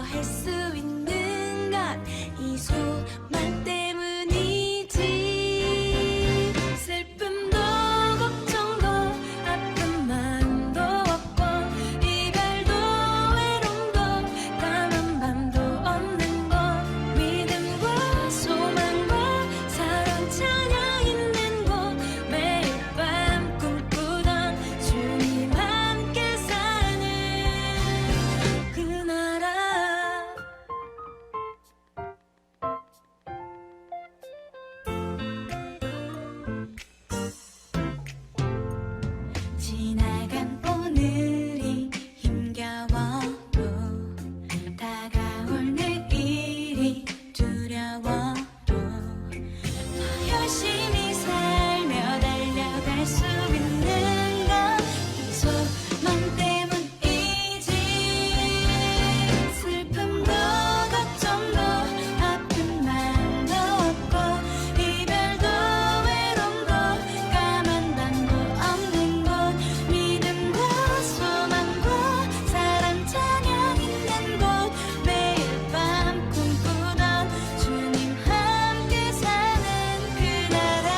할 수 있는 건 이 소망 때문이지. 슬픔도 걱정도 아픔만도 없고 이별도 외로움도 까만 밤도 없는 곳, 믿음과 소망과 사랑 찬양 있는 곳, 매일 밤 꿈꾸던 주님 함께 사는 그 나라. 지나간 오늘이 힘겨워도 다가올 내일이 두려워도 더 열심히 살며 달려갈 수 있는 건 이 소망 때문이지. 슬픔도 걱정도 아픔만도 없고 이별도 외로움도 까만 밤도 없는 곳, 믿음과 소망과 사랑 찬양 있는 곳, 매일 밤 꿈꾸던 주님 함께 사는 그 나라.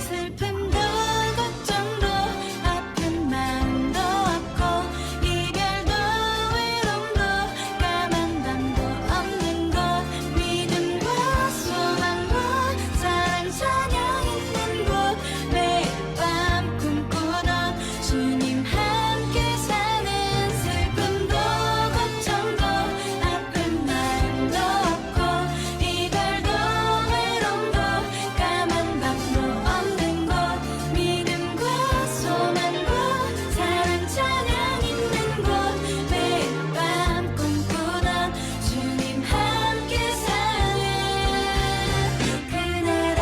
슬픔도 걱정도 아픔만도 없고 이별도 외로움도 까만 밤도 없는 곳, 믿음과 소망과 사랑 찬양 있는 곳, 매일 밤 꿈꾸던 주님 함께 사는. 슬픔도 걱정도 아픔만도 없고 이별도 외로움도 까만 밤도 없는 곳, 믿음과 소망과 사랑 찬양 있는 곳, 매일 밤 꿈꾸던 주님 함께 사는 그 나라.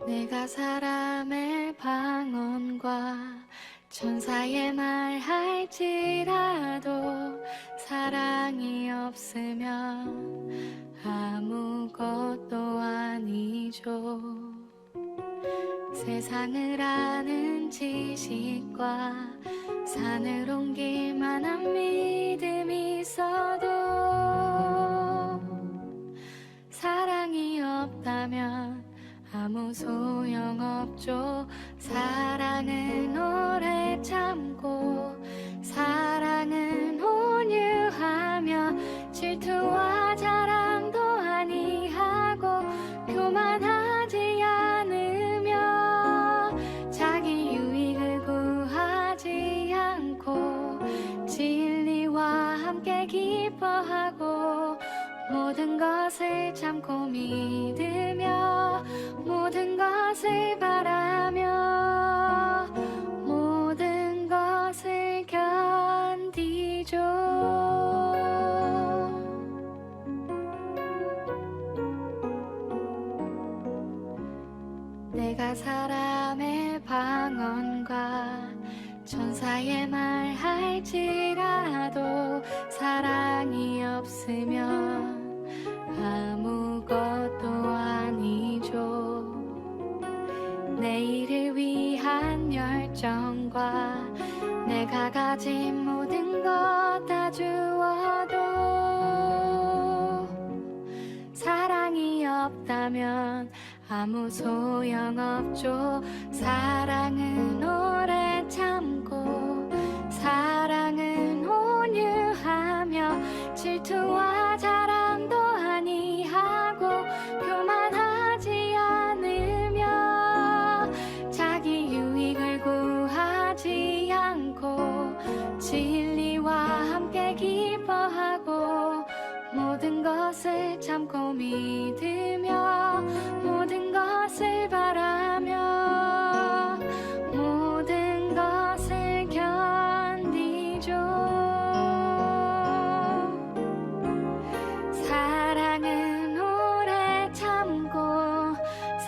내가 사람의 방언과 천사의 말 할지라도 사랑이 없으면 아무것도 아니죠. 세상을 아는 지식과 산을 옮길 만한 믿음이 있어도 사랑이 없다면 아무 소용없죠. 사랑은 오래 참고 사랑은 온유하며 질투와 자랑도 아니하고 교만하지 않으며 자기 유익을 구하지 않고 진리와 함께 기뻐하고 모든 것을 참고 믿으며 모든 것을 바라며 모든 것을 견디죠. 내가 사람의 방언과 천사의 말 할지라도 사랑이 없으면 아무것도 아니죠. 내일을 위한 열정과 내가 가진 모든 것 다 주어도 사랑이 없다면 아무 소용없죠. 사랑은 오래 참고 사랑은 온유하며 질투와 자랑도 아니하고 교만하지 않으며 자기 유익을 구하지 않고 진리와 함께 기뻐하고 모든 것을 참고 믿으며 모든 것을 바라며 모든 것을 견디죠. 사랑은 오래 참고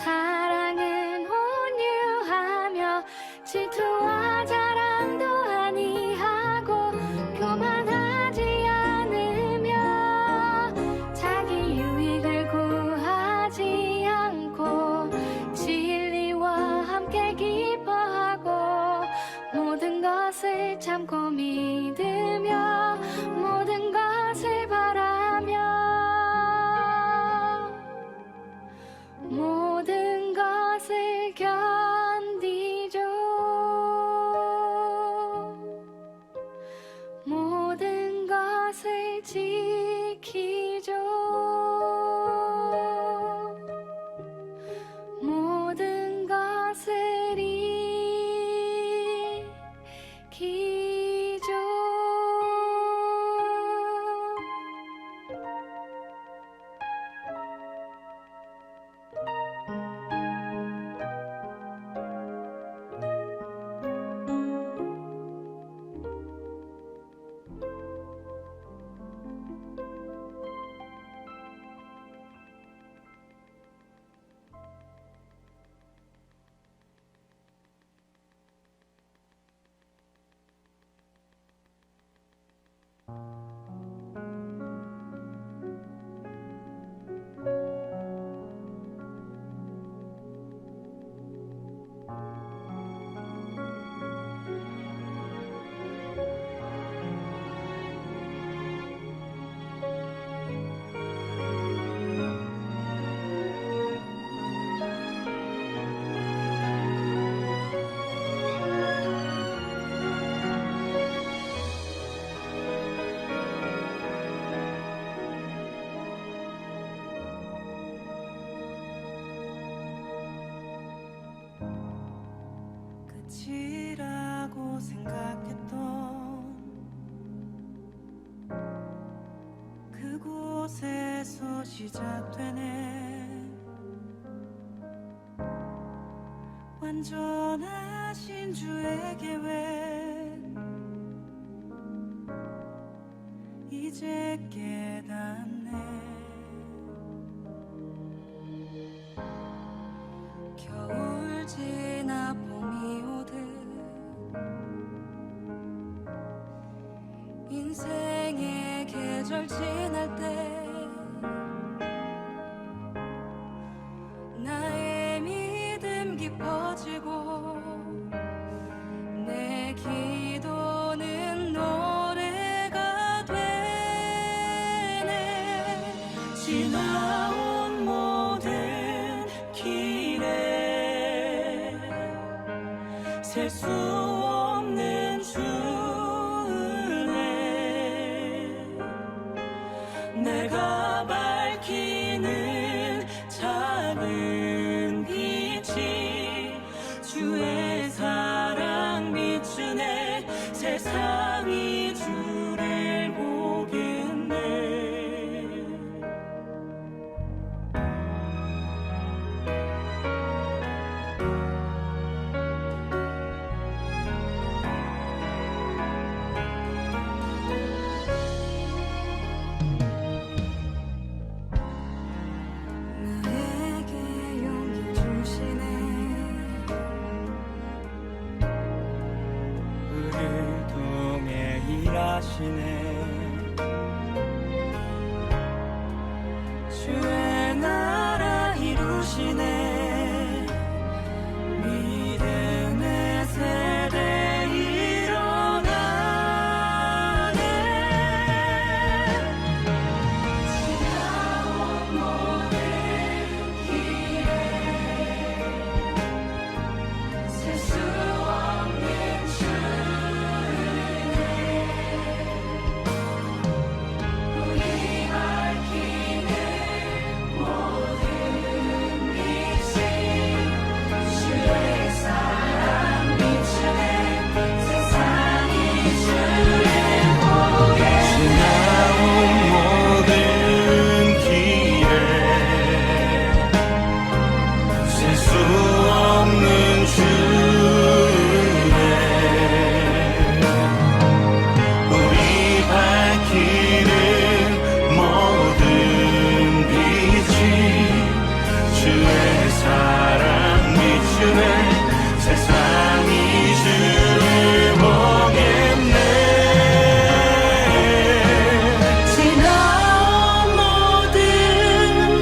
사랑은 온유하며 질투와 자랑도 아니하고 교만하지 않으며 자기 유익을 구하지 않고 진리와 함께 기뻐하고 모든 것을 참고 믿으며 모든 것을 바라며 모든 것을 견디죠. 모든 것을 지키죠. 모든 것을 이기죠. 끝이라고 생각했던 그곳에서 시작되네. 완전하신 주의 계획 이제 깨닫네. 겨울 지나 봄이 오듯 인생의 계절 지날 때 나의 믿음 깊어지고 내 기도는 노래가 되네. 지나온 모든 길에 셀 수 없는 주은혜 내가 밝히는 작은 빛이 주의 사랑 비추네. 세상이 주를 보겠네. 나에게 용기 주시네. 우리를 통해 일하시네. 주의 나라 이루시네. 주네 세상이 주를 보겠네 지나온 모든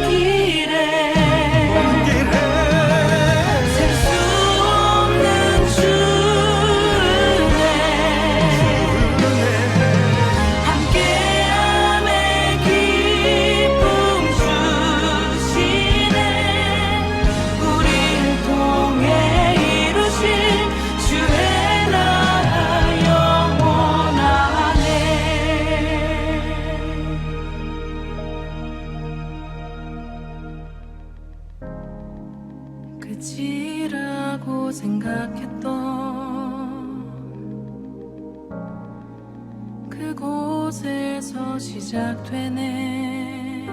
길에 셀 수 없는 주네 함께함의 기쁨 주시네 우릴 통해 이루신 주의 나라 영원하네 끝이라고 생각했던 그곳에서 시작되네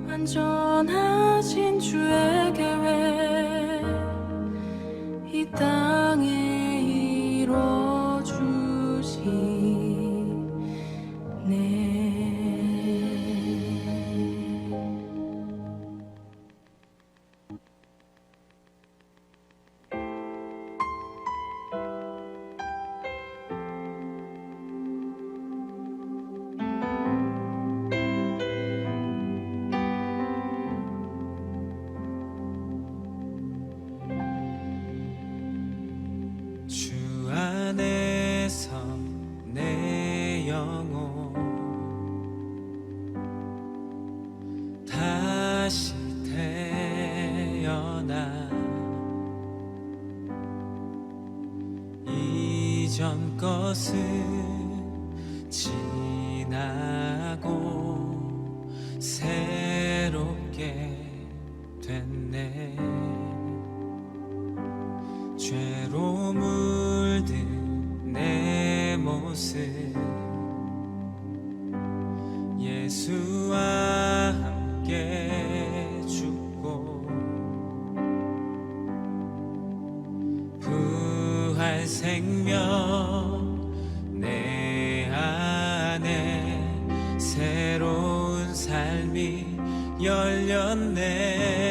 완전하신 주의 계획 이 땅에 이뤄주시네 주 안에서 내 영혼 다시 태어나 이전 것은 지나고 새롭게 됐네 죄로 물든 내 모습 예수와 함께 죽고 부활 생명 내 안에 새로운 삶이 열렸네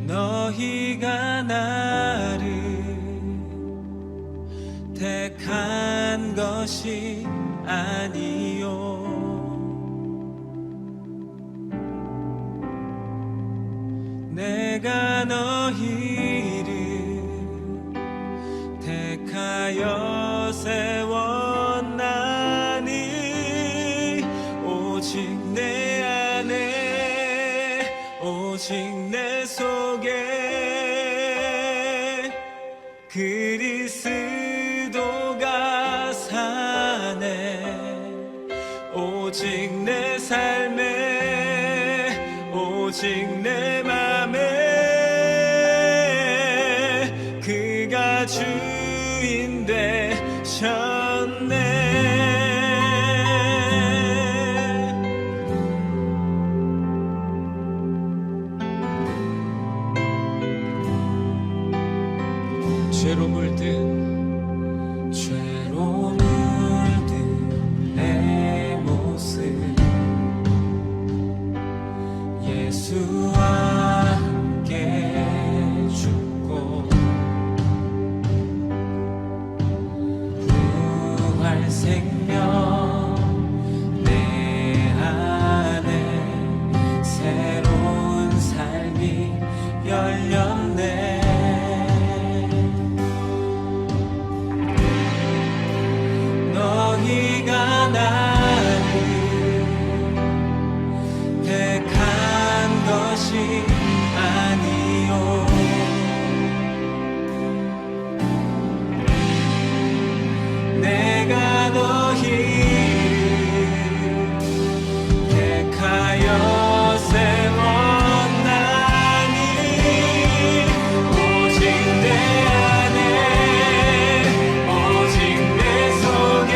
너희가 나를 택한 것이 아니요 내가 너희를 택하여 세웠나니 오직 내 안에 오직 내 속에 그리스도가 사네 오직 내 삶에 오직 내 맘에 그가 주인 되셨네 죄로 물든 내 모습 예수와 함께 죽고 부활 생명 내 안에 새로운 삶이 열렸네 너희가 나를 택한 것이 아니요 내가 너희를 택하여 세웠나니 오직 내 안에 오직 내 속에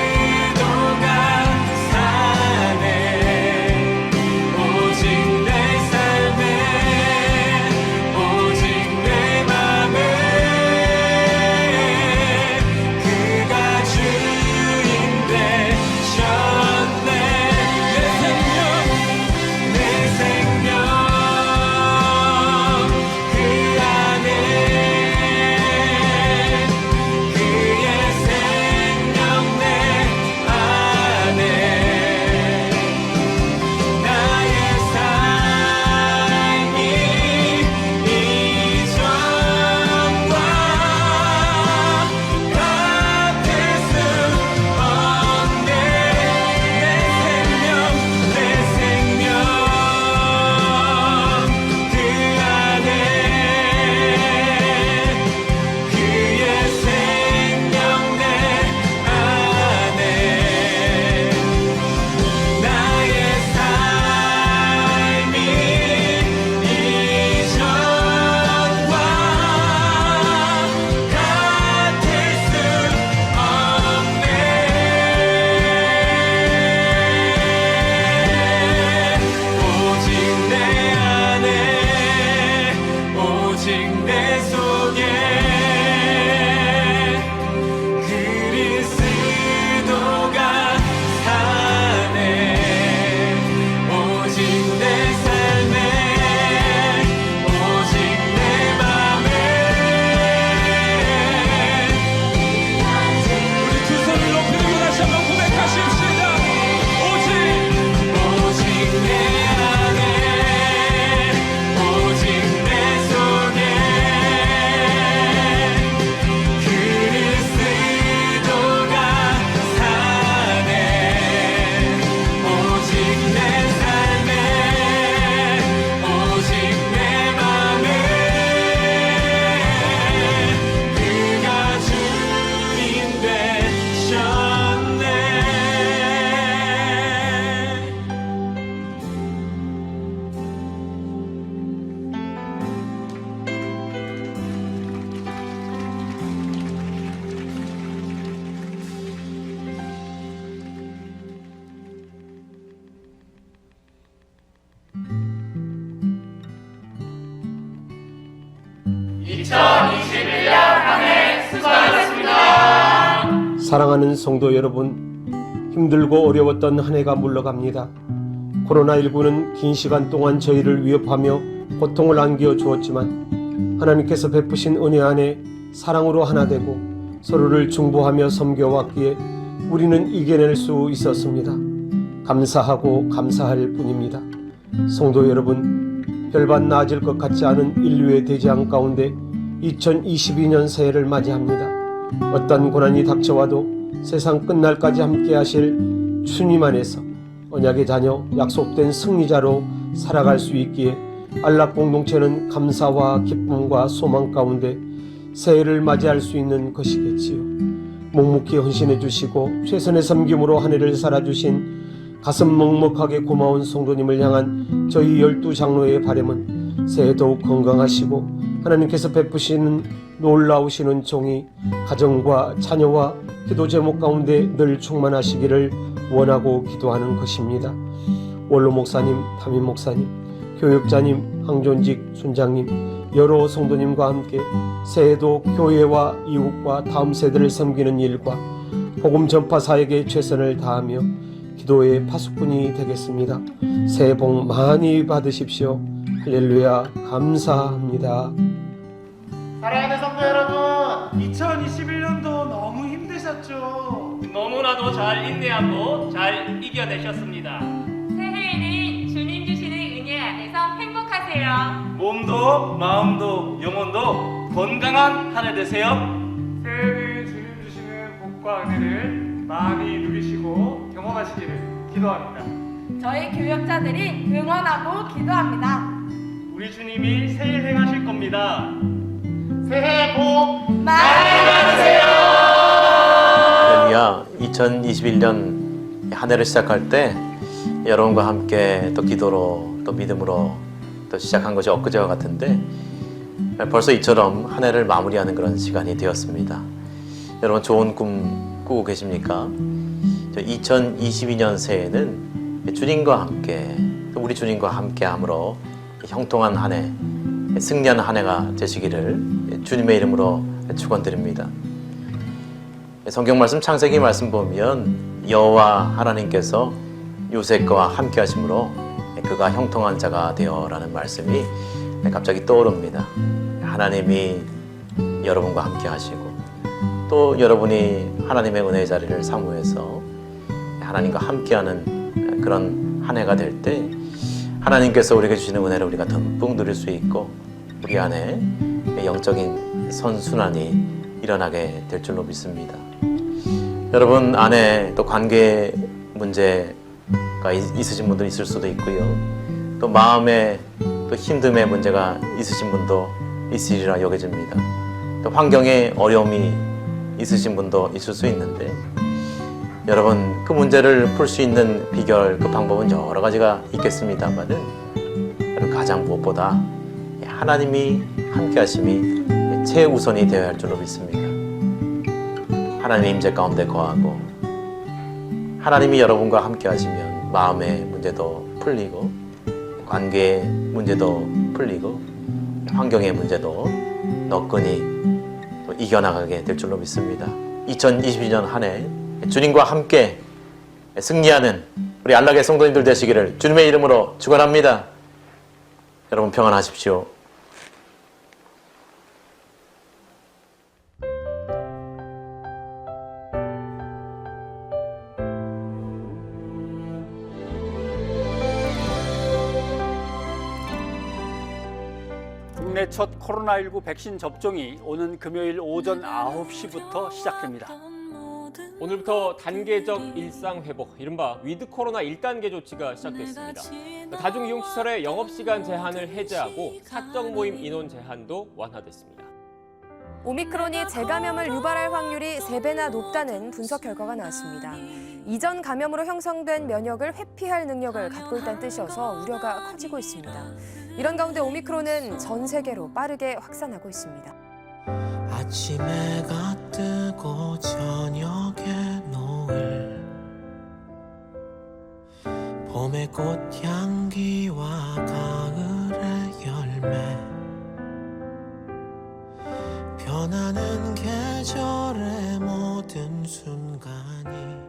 그리스도가 사네 오직 내 삶에 오직 내 맘에 그가 주인 사랑하는 성도 여러분, 힘들고 어려웠던 한 해가 물러갑니다. 코로나19는 긴 시간 동안 저희를 위협하며 고통을 안겨 주었지만 하나님께서 베푸신 은혜 안에 사랑으로 하나 되고 서로를 중보하며 섬겨왔기에 우리는 이겨낼 수 있었습니다. 감사하고 감사할 뿐입니다. 성도 여러분, 별반 나아질 것 같지 않은 인류의 대재앙 가운데 2022년 새해를 맞이합니다. 어떤 고난이 닥쳐와도 세상 끝날까지 함께 하실 주님 안에서 언약의 자녀, 약속된 승리자로 살아갈 수 있기에 안락 공동체는 감사와 기쁨과 소망 가운데 새해를 맞이할 수 있는 것이겠지요. 묵묵히 헌신해 주시고 최선의 섬김으로 한 해를 살아주신 가슴 먹먹하게 고마운 성도님을 향한 저희 12장로의 바람은 새해 더욱 건강하시고 하나님께서 베푸시는 놀라우시는 종이 가정과 자녀와 기도 제목 가운데 늘 충만하시기를 원하고 기도하는 것입니다. 원로 목사님, 담임 목사님, 교육자님, 황존직 순장님, 여러 성도님과 함께 새해도 교회와 이웃과 다음 세대를 섬기는 일과 복음 전파 사역에 최선을 다하며 기도의 파수꾼이 되겠습니다. 새해 복 많이 받으십시오. 할렐루야, 감사합니다. 사랑하는 성도 여러분, 2021년도 너무 힘드셨죠? 너무나도 잘 인내하고 잘 이겨내셨습니다. 새해에는 주님 주시는 은혜 안에서 행복하세요. 몸도 마음도 영혼도 건강한 한 해 되세요. 새해는 주님 주시는 복과 은혜를 많이 누리시고 경험하시기를 기도합니다. 저희 교역자들이 응원하고 기도합니다. 우리 주님이 새해 행하실 겁니다. 새해 복 많이 받으세요. 할렐루야. 2021년 한 해를 시작할 때 여러분과 함께 또 기도로 또 믿음으로 또 시작한 것이 엊그제와 같은데 벌써 이처럼 한 해를 마무리하는 그런 시간이 되었습니다. 여러분 좋은 꿈 꾸고 계십니까? 2022년 새해는 주님과 함께 또 우리 주님과 함께 함으로 형통한 한 해, 승리하는 한 해가 되시기를 주님의 이름으로 축원드립니다. 성경 말씀 창세기 말씀 보면 여호와 하나님께서 요셉과 함께 하심으로 그가 형통한 자가 되어라는 말씀이 갑자기 떠오릅니다. 하나님이 여러분과 함께 하시고 또 여러분이 하나님의 은혜의 자리를 사모해서 하나님과 함께하는 그런 한 해가 될 때 하나님께서 우리에게 주시는 은혜를 우리가 듬뿍 누릴 수 있고 우리 안에 영적인 선순환이 일어나게 될 줄로 믿습니다. 여러분 안에 또 관계 문제가 있으신 분도 있을 수도 있고요. 또 마음에 또 힘듦의 문제가 있으신 분도 있으리라 여겨집니다. 또 환경에 어려움이 있으신 분도 있을 수 있는데 여러분 그 문제를 풀 수 있는 비결, 그 방법은 여러 가지가 있겠습니다만은 가장 무엇보다 하나님이 함께 하심이 최우선이 되어야 할 줄로 믿습니다. 하나님의 임재 가운데 거하고 하나님이 여러분과 함께 하시면 마음의 문제도 풀리고 관계의 문제도 풀리고 환경의 문제도 너끈히 또 이겨나가게 될 줄로 믿습니다. 2022년 한 해 주님과 함께 승리하는 우리 안락의 성도님들 되시기를 주님의 이름으로 축원합니다. 여러분 평안하십시오. 국내 첫 코로나19 백신 접종이 오는 금요일 오전 9시부터 시작됩니다. 오늘부터 단계적 일상 회복, 이른바 위드 코로나 1단계 조치가 시작됐습니다. 다중이용시설의 영업시간 제한을 해제하고 사적 모임 인원 제한도 완화됐습니다. 오미크론이 재감염을 유발할 확률이 3배나 높다는 분석 결과가 나왔습니다. 이전 감염으로 형성된 면역을 회피할 능력을 갖고 있다는 뜻이어서 우려가 커지고 있습니다. 이런 가운데 오미크론은 전 세계로 빠르게 확산하고 있습니다. 아침 해가 뜨고 저녁에 노을 봄의 꽃향기와 가을의 열매 변하는 계절의 모든 순간 가니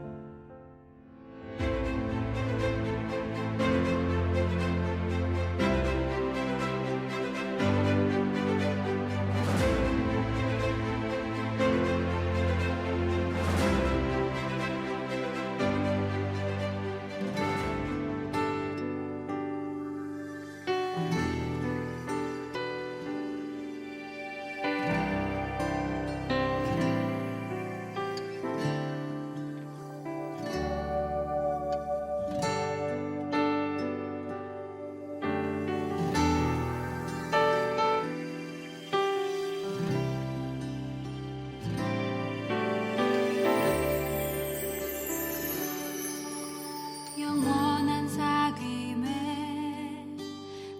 영원한 사귐에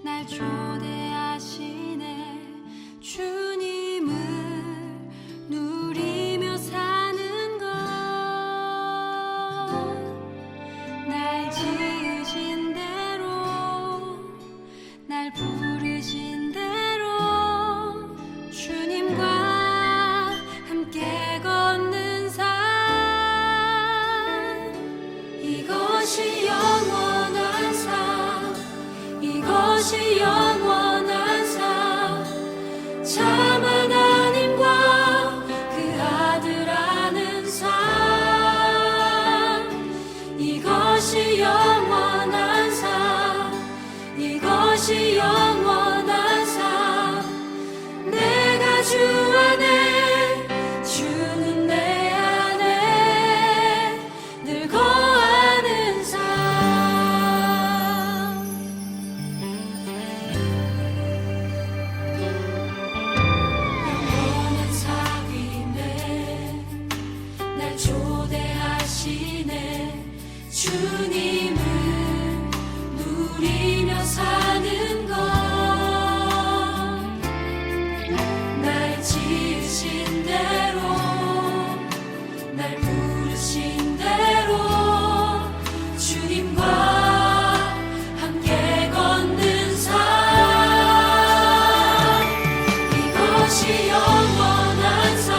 날 초대하시네. 주님을 누리며 사는 것, 날 지으신 대로, 날 부르신 대로 주님과 함께 걷는 삶, 이것이 영원한 삶, 이것이 영원한 삶. 참 하나님과 그 아들 아는 삶, 이것이 영원한 삶, 이것이 영원한 삶. 내가 주 안에, 주는 내 안에 늘 거하는 삶. 영원한 사귐에 날 초대하시네. 주님을 누리며 사는 것, 날 지으신 대로, 날 부르신 대로 주님과 함께 걷는 삶, 이것이 영원한 삶,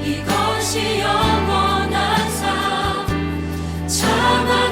이것이 영원한 삶. 참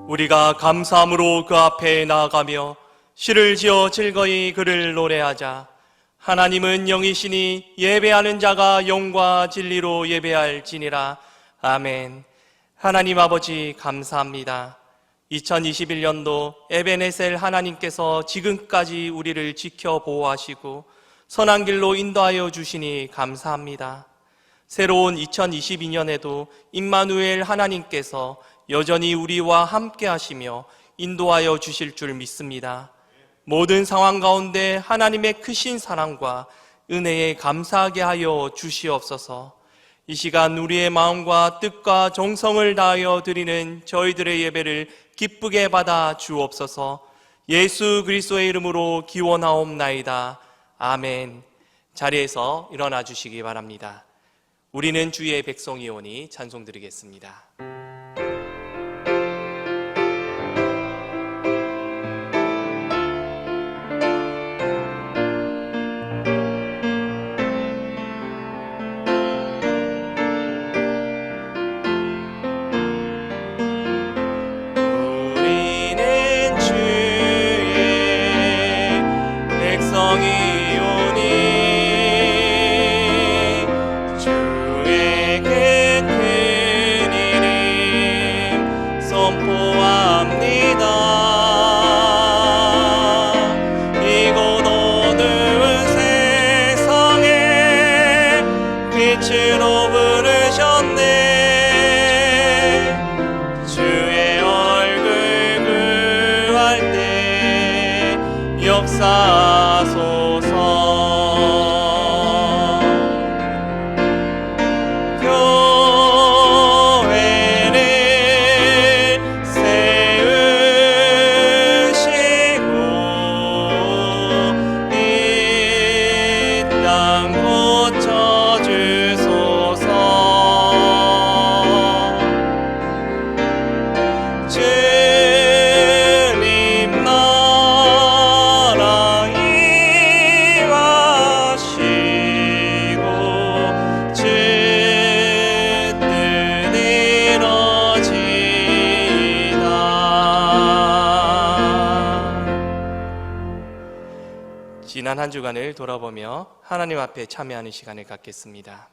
우리가 감사함으로 그 앞에 나아가며 시를 지어 즐거이 그를 노래하자. 하나님은 영이시니 예배하는 자가 영과 진리로 예배할지니라. 아멘. 하나님 아버지 감사합니다. 2021년도 에베네셀 하나님께서 지금까지 우리를 지켜 보호하시고 선한 길로 인도하여 주시니 감사합니다. 새로운 2022년에도 임마누엘 하나님께서 여전히 우리와 함께 하시며 인도하여 주실 줄 믿습니다. 모든 상황 가운데 하나님의 크신 사랑과 은혜에 감사하게 하여 주시옵소서. 이 시간 우리의 마음과 뜻과 정성을 다하여 드리는 저희들의 예배를 기쁘게 받아 주옵소서. 예수 그리스도의 이름으로 기원하옵나이다. 아멘. 자리에서 일어나 주시기 바랍니다. 우리는 주의 백성이오니 찬송 드리겠습니다. 우리는 주의 백성이오니 주의 큰 이름 선포합니다. 이곳 어두운 세상에 빛으로 부르셨네. 주의 얼굴 구할 때 역사소서. 교회를 세우시고 이 땅 고쳐주소서. 주님 나라 임하시고 주 뜻 이루어지이다. 지난 한 주간을 돌아보며 하나님 앞에 참여하는 시간을 갖겠습니다.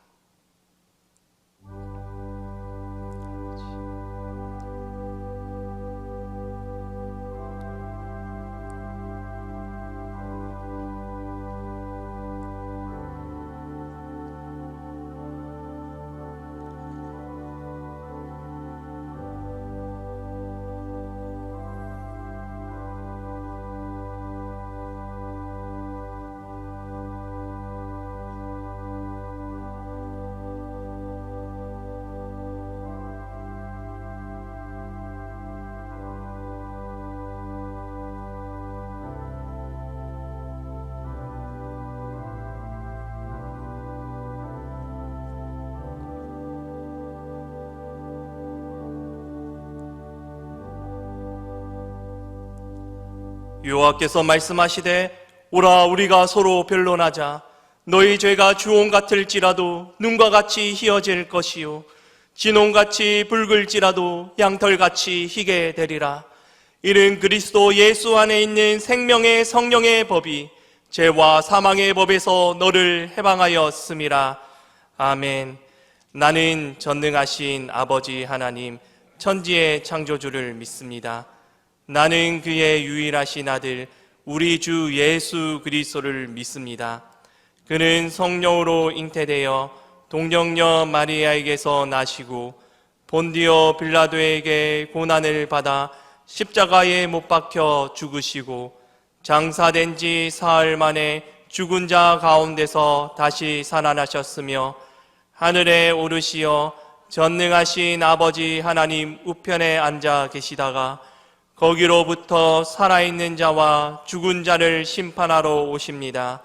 여호와께서 말씀하시되 오라 우리가 서로 변론하자. 너희 죄가 주홍 같을지라도 눈과 같이 희어질 것이요 진홍같이 붉을지라도 양털같이 희게 되리라. 이는 그리스도 예수 안에 있는 생명의 성령의 법이 죄와 사망의 법에서 너를 해방하였음이라. 아멘. 나는 전능하신 아버지 하나님 천지의 창조주를 믿습니다. 나는 그의 유일하신 아들 우리 주 예수 그리스도를 믿습니다. 그는 성령으로 잉태되어 동정녀 마리아에게서 나시고 본디오 빌라도에게 고난을 받아 십자가에 못 박혀 죽으시고 장사된 지 사흘 만에 죽은 자 가운데서 다시 살아나셨으며 하늘에 오르시어 전능하신 아버지 하나님 우편에 앉아 계시다가 거기로부터 살아있는 자와 죽은 자를 심판하러 오십니다.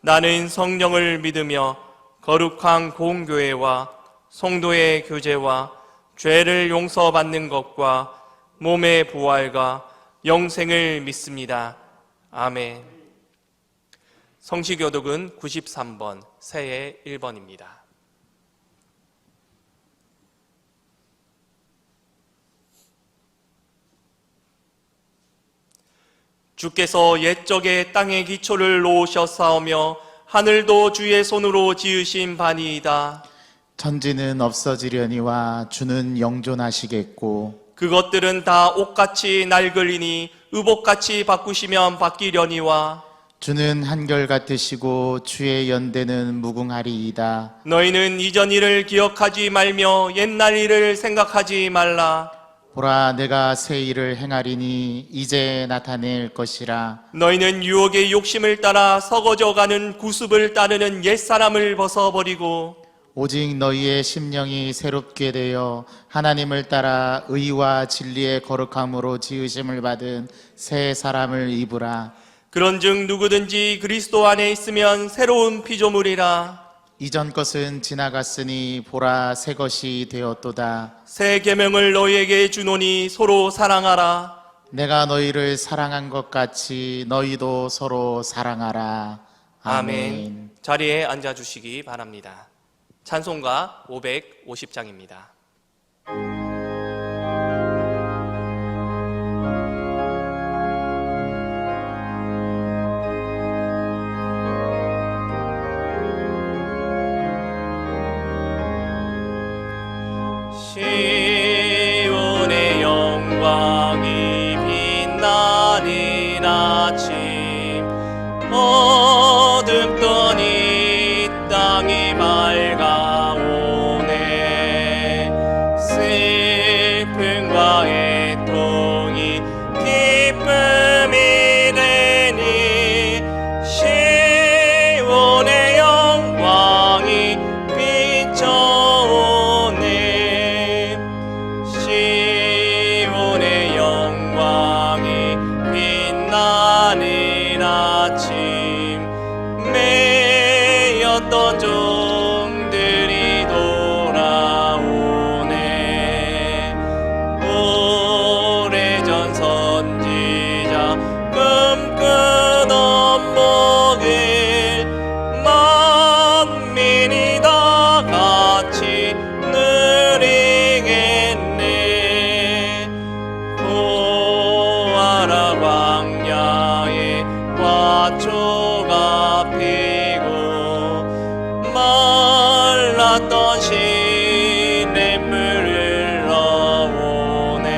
나는 성령을 믿으며 거룩한 공교회와 성도의 교제와 죄를 용서받는 것과 몸의 부활과 영생을 믿습니다. 아멘. 성시교독은 93번, 새해 1번입니다. 주께서 옛적에 땅의 기초를 놓으셨사오며 하늘도 주의 손으로 지으신 바니이다. 천지는 없어지려니와 주는 영존하시겠고 그것들은 다 옷같이 낡으리니 의복같이 바꾸시면 바뀌려니와 주는 한결같으시고 주의 연대는 무궁하리이다. 너희는 이전 일을 기억하지 말며 옛날 일을 생각하지 말라. 보라, 내가 새 일을 행하리니 이제 나타낼 것이라. 너희는 유혹의 욕심을 따라 썩어져가는 구습을 따르는 옛사람을 벗어버리고 오직 너희의 심령이 새롭게 되어 하나님을 따라 의와 진리의 거룩함으로 지으심을 받은 새 사람을 입으라. 그런즉 누구든지 그리스도 안에 있으면 새로운 피조물이라. 이전 것은 지나갔으니 보라, 새 것이 되었도다. 새 계명을 너희에게 주노니 서로 사랑하라. 내가 너희를 사랑한 것 같이 너희도 서로 사랑하라. 아멘. 자리에 앉아주시기 바랍니다. 찬송가 550장입니다. 시온의 영광이 빛나는 아침 어둡던 이 땅이 밝아오네. 슬픔과 애통이 기쁨이 되니 시온의 영광이 비춰오네. 시온의 영광이 빛나는 아침 매였던 종들이 돌아오네. 오래전 선지자 꿈꾸던 복을 만민이 다 같이 누리겠네. 보아라, 광야에 화초가 피고 말랐던 시냇물을 흘러오네.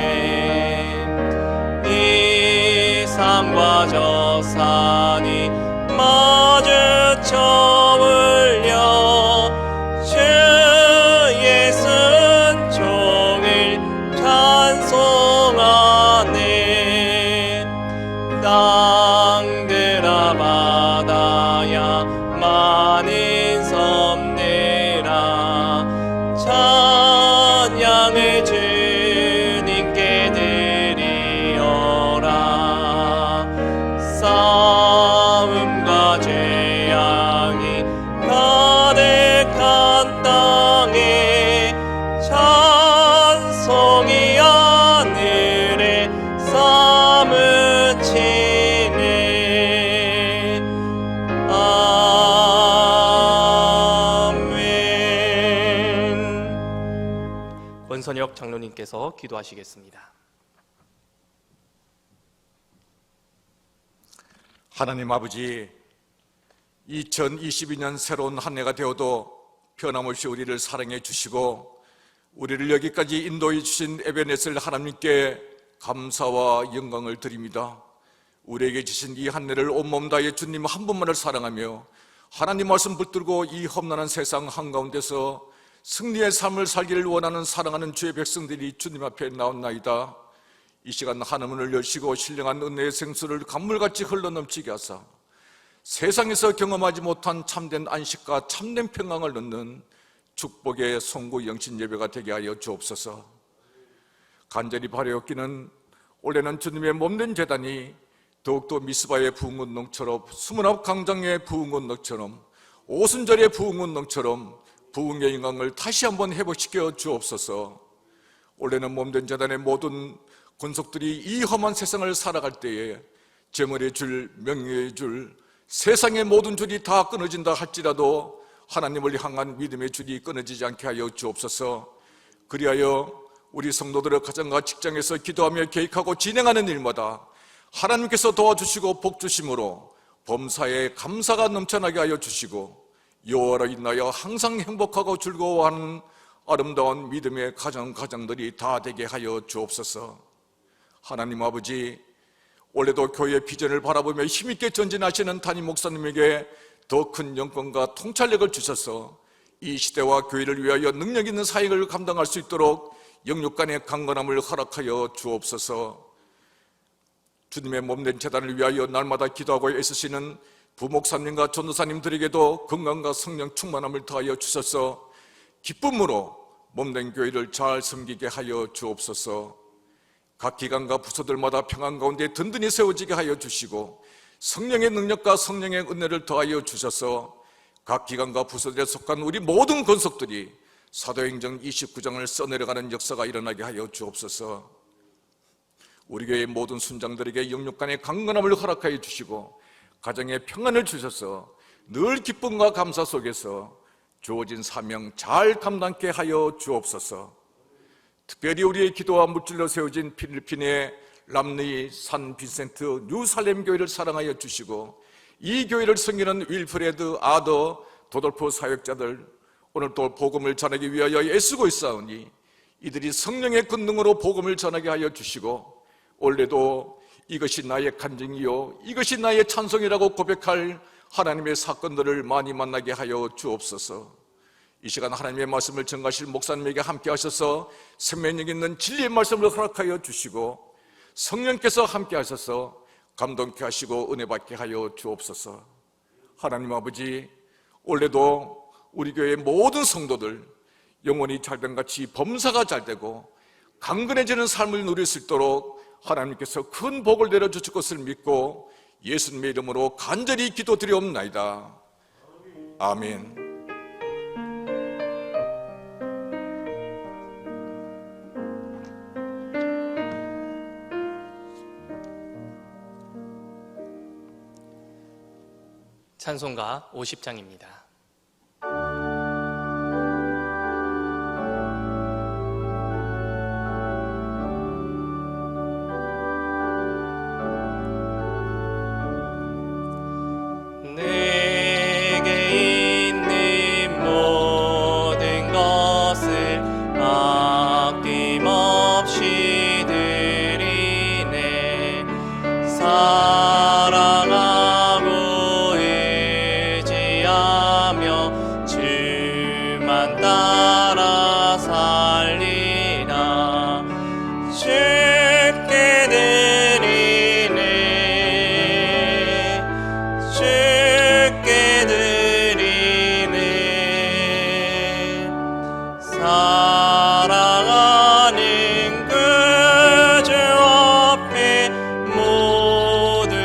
이 산과 저 산이 마주쳐 울려 주의 순종을 찬송하네. 땅들아 바다야 많은 섬들아 찬양을 주님께 드리어라. 싸움과 죄악이 가득한 땅에 찬송이 하늘에 사무치네. 아멘. 권선혁 장로님께서 기도하시겠습니다. 하나님 아버지, 2022년 새로운 한 해가 되어도 변함없이 우리를 사랑해 주시고 우리를 여기까지 인도해 주신 에베네셀 하나님께 감사와 영광을 드립니다. 우리에게 주신 이 한 해를 온몸 다해 주님 한 분만을 사랑하며 하나님 말씀 붙들고 이 험난한 세상 한가운데서 승리의 삶을 살기를 원하는 사랑하는 주의 백성들이 주님 앞에 나온나이다. 이 시간 하늘문을 여시고 신령한 은혜의 생수를 강물같이 흘러넘치게 하사 세상에서 경험하지 못한 참된 안식과 참된 평강을 얻는 축복의 송구 영신 예배가 되게 하여 주옵소서. 간절히 바라옵기는 올해는 주님의 몸된 제단이 더욱더 미스바의 부흥운동처럼 수문앞 강장의 부흥운동처럼 오순절의 부흥운동처럼 부흥의 영광을 다시 한번 회복시켜 주옵소서. 올해는 몸된 제단의 모든 권속들이 이 험한 세상을 살아갈 때에 재물의 줄, 명예의 줄, 세상의 모든 줄이 다 끊어진다 할지라도 하나님을 향한 믿음의 줄이 끊어지지 않게 하여 주옵소서. 그리하여 우리 성도들의 가정과 직장에서 기도하며 계획하고 진행하는 일마다 하나님께서 도와주시고 복주심으로 범사에 감사가 넘쳐나게 하여 주시고 여호와로 인하여 항상 행복하고 즐거워하는 아름다운 믿음의 가정들이 다 되게 하여 주옵소서. 하나님 아버지, 올해도 교회의 비전을 바라보며 힘있게 전진하시는 담임 목사님에게 더 큰 영권과 통찰력을 주셔서 이 시대와 교회를 위하여 능력 있는 사역을 감당할 수 있도록 영육간의 강건함을 허락하여 주옵소서. 주님의 몸된 재단을 위하여 날마다 기도하고 애쓰시는 부목사님과 전도사님들에게도 건강과 성령 충만함을 더하여 주셔서 기쁨으로 몸된 교회를 잘 섬기게 하여 주옵소서. 각 기관과 부서들마다 평안 가운데 든든히 세워지게 하여 주시고 성령의 능력과 성령의 은혜를 더하여 주셔서 각 기관과 부서들에 속한 우리 모든 권속들이 사도행전 29장을 써내려가는 역사가 일어나게 하여 주옵소서. 우리 교회의 모든 순장들에게 영육간의 강건함을 허락하여 주시고 가정의 평안을 주셔서 늘 기쁨과 감사 속에서 주어진 사명 잘 감당케 하여 주옵소서. 특별히 우리의 기도와 물질로 세워진 필리핀의 람리 산 빈센트 뉴살렘 교회를 사랑하여 주시고 이 교회를 섬기는 윌프레드 아더 도돌프 사역자들 오늘 또 복음을 전하기 위하여 애쓰고 있사오니 이들이 성령의 권능으로 복음을 전하게 하여 주시고 올해도 이것이 나의 간증이요 이것이 나의 찬송이라고 고백할 하나님의 사건들을 많이 만나게 하여 주옵소서. 이 시간 하나님의 말씀을 전가하실 목사님에게 함께 하셔서 생명력 있는 진리의 말씀을 허락하여 주시고 성령께서 함께 하셔서 감동케 하시고 은혜 받게 하여 주옵소서. 하나님 아버지, 올해도 우리 교회의 모든 성도들 영혼이 잘된 같이 범사가 잘되고 강건해지는 삶을 누릴 수 있도록 하나님께서 큰 복을 내려주실 것을 믿고 예수님의 이름으로 간절히 기도드리옵나이다. 아멘. 찬송가 50장입니다. 내게 있는 모든 것을 아낌없이 드리네. 사랑하고 의지하며 주만 따라 살리라. 주께 드리네. 주께 드리네. 사랑하는 그 주 앞에 모든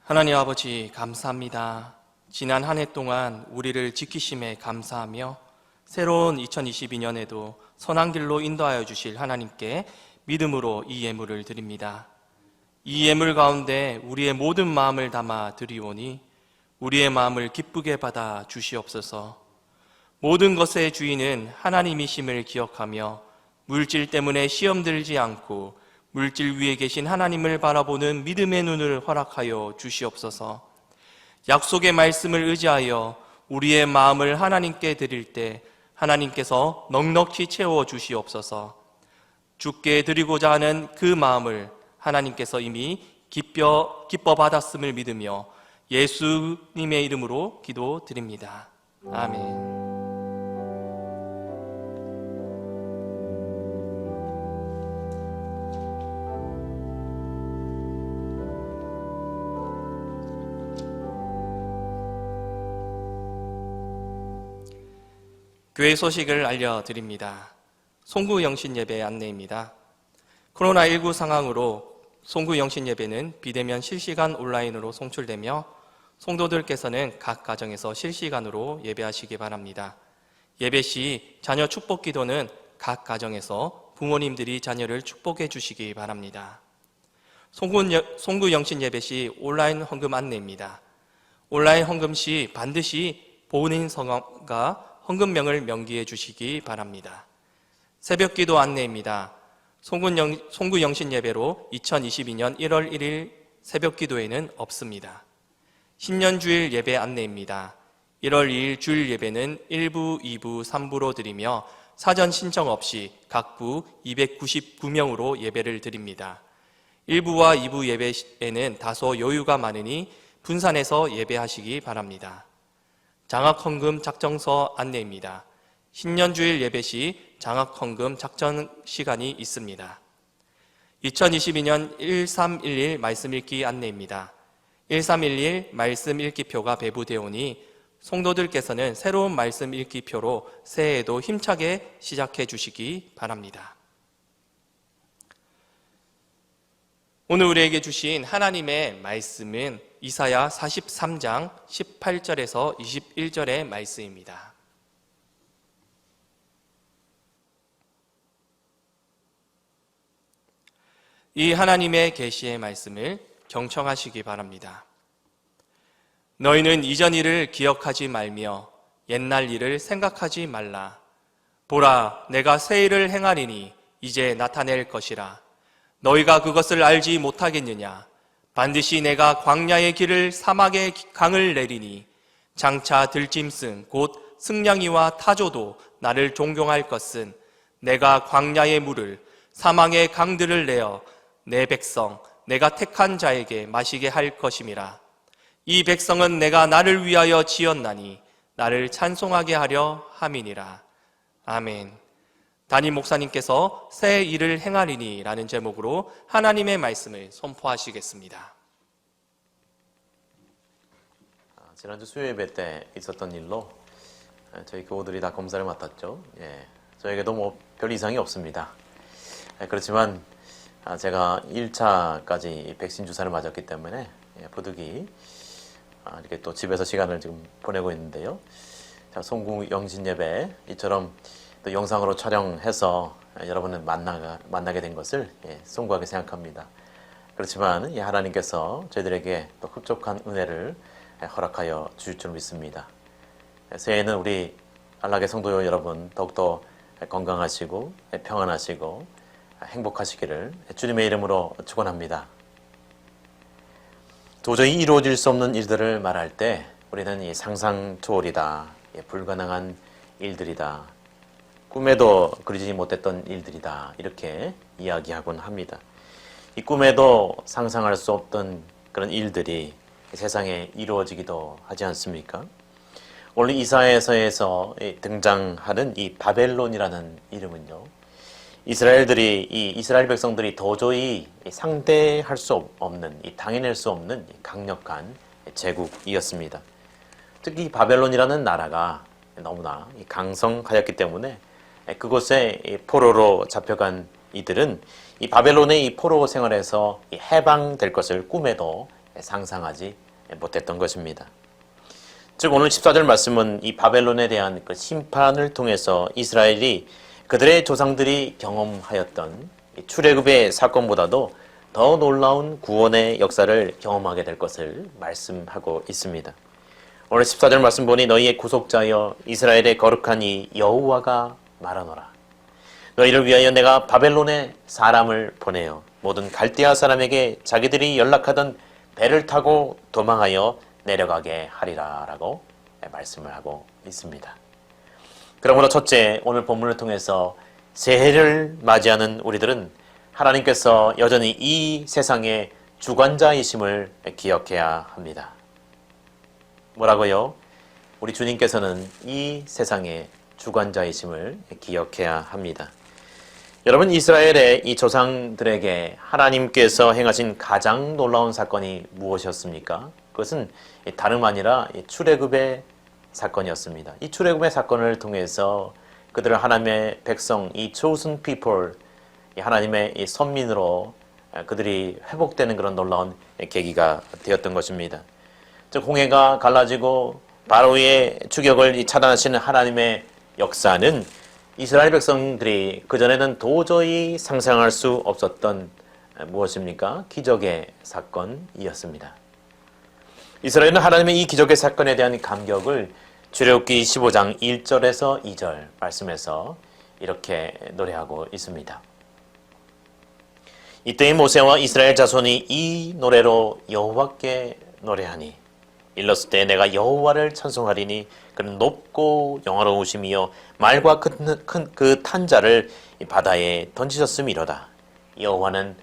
하나님 아버지 감사합니다. 지난 한 해 동안 우리를 지키심에 감사하며 새로운 2022년에도 선한 길로 인도하여 주실 하나님께 믿음으로 이 예물을 드립니다. 이 예물 가운데 우리의 모든 마음을 담아 드리오니 우리의 마음을 기쁘게 받아 주시옵소서. 모든 것의 주인은 하나님이심을 기억하며 물질 때문에 시험 들지 않고 물질 위에 계신 하나님을 바라보는 믿음의 눈을 허락하여 주시옵소서. 약속의 말씀을 의지하여 우리의 마음을 하나님께 드릴 때 하나님께서 넉넉히 채워 주시옵소서. 주께 드리고자 하는 그 마음을 하나님께서 이미 기뻐 받았음을 믿으며 예수님의 이름으로 기도드립니다. 아멘. 교회 소식을 알려드립니다. 송구 영신 예배 안내입니다. 코로나19 상황으로 송구 영신 예배는 비대면 실시간 온라인으로 송출되며 성도들께서는 각 가정에서 실시간으로 예배하시기 바랍니다. 예배 시 자녀 축복 기도는 각 가정에서 부모님들이 자녀를 축복해 주시기 바랍니다. 송구 영신 예배 시 온라인 헌금 안내입니다. 온라인 헌금 시 반드시 본인 성함과 헌금명을 명기해 주시기 바랍니다. 새벽기도 안내입니다. 송구 영신 예배로 2022년 1월 1일 새벽기도회는 없습니다. 신년주일 예배 안내입니다. 1월 2일 주일 예배는 1부, 2부, 3부로 드리며 사전 신청 없이 각 부 299명으로 예배를 드립니다. 1부와 2부 예배에는 다소 여유가 많으니 분산해서 예배하시기 바랍니다. 장학헌금 작정서 안내입니다. 신년주일 예배 시 장학헌금 작정 시간이 있습니다. 2022년 1311 말씀 읽기 안내입니다. 1311 말씀 읽기표가 배부되오니 성도들께서는 새로운 말씀 읽기표로 새해에도 힘차게 시작해 주시기 바랍니다. 오늘 우리에게 주신 하나님의 말씀은 이사야 43장 18절에서 21절의 말씀입니다. 이 하나님의 계시의 말씀을 경청하시기 바랍니다. 너희는 이전 일을 기억하지 말며 옛날 일을 생각하지 말라. 보라, 내가 새 일을 행하리니 이제 나타낼 것이라. 너희가 그것을 알지 못하겠느냐? 반드시 내가 광야의 길을 사막의 강을 내리니 장차 들짐승 곧 승냥이와 타조도 나를 존경할 것은 내가 광야의 물을 사막의 강들을 내어 내 백성 내가 택한 자에게 마시게 할 것임이라. 이 백성은 내가 나를 위하여 지었나니 나를 찬송하게 하려 함이니라. 아멘. 담임 목사님께서 새 일을 행하리니 라는 제목으로 하나님의 말씀을 선포하시겠습니다. 지난주 수요예배 때 있었던 일로 저희 교우들이 다 검사를 맡았죠. 저에게도 뭐 별 이상이 없습니다. 그렇지만 제가 1차까지 백신 주사를 맞았기 때문에 부득이 이렇게 또 집에서 시간을 지금 보내고 있는데요. 송구 영신 예배 이처럼 또 영상으로 촬영해서 여러분을 만나게 된 것을 송구하게 생각합니다. 그렇지만 하나님께서 저희들에게 또 흡족한 은혜를 허락하여 주실 줄 믿습니다. 새해에는 우리 안락의 성도 여러분 더욱더 건강하시고 평안하시고 행복하시기를 주님의 이름으로 축원합니다. 도저히 이루어질 수 없는 일들을 말할 때 우리는 이 상상 초월이다, 불가능한 일들이다, 꿈에도 그리지 못했던 일들이다 이렇게 이야기하곤 합니다. 이 꿈에도 상상할 수 없던 그런 일들이 세상에 이루어지기도 하지 않습니까? 오늘 이사야서에서 등장하는 이 바벨론이라는 이름은요, 이스라엘 백성들이 도저히 상대할 수 없는, 당해낼 수 없는 강력한 제국이었습니다. 특히 바벨론이라는 나라가 너무나 강성하였기 때문에 그곳에 포로로 잡혀간 이들은 이 바벨론의 이 포로 생활에서 해방될 것을 꿈에도 상상하지 못했던 것입니다. 즉 오늘 14절 말씀은 이 바벨론에 대한 그 심판을 통해서 이스라엘이 그들의 조상들이 경험하였던 출애굽의 사건보다도 더 놀라운 구원의 역사를 경험하게 될 것을 말씀하고 있습니다. 오늘 14절 말씀 보니 너희의 구속자여 이스라엘의 거룩한 이 여호와가 말하노라. 너희를 위하여 내가 바벨론에 사람을 보내어 모든 갈대아 사람에게 자기들이 연락하던 배를 타고 도망하여 내려가게 하리라 라고 말씀을 하고 있습니다. 그러므로 첫째, 오늘 본문을 통해서 새해를 맞이하는 우리들은 하나님께서 여전히 이 세상의 주관자이심을 기억해야 합니다. 뭐라고요? 우리 주님께서는 이 세상의 주관자이심을 기억해야 합니다. 여러분, 이스라엘의 이 조상들에게 하나님께서 행하신 가장 놀라운 사건이 무엇이었습니까? 그것은 다름 아니라 출애굽의 사건이었습니다. 이 출애굽의 사건을 통해서 그들을 하나님의 백성, 이 chosen people, 하나님의 이 선민으로 그들이 회복되는 그런 놀라운 계기가 되었던 것입니다. 즉 홍해가 갈라지고 바로의 추격을 차단하시는 하나님의 역사는 이스라엘 백성들이 그전에는 도저히 상상할 수 없었던 무엇입니까? 기적의 사건이었습니다. 이스라엘은 하나님의 이 기적의 사건에 대한 감격을 출애굽기 15장 1절에서 2절 말씀에서 이렇게 노래하고 있습니다. 이때의 모세와 이스라엘 자손이 이 노래로 여호와께 노래하니 일렀을 때 내가 여호와를 찬송하리니 그는 높고 영화로우심이요 말과 큰 그 탄자를 바다에 던지셨음이로다. 여호와는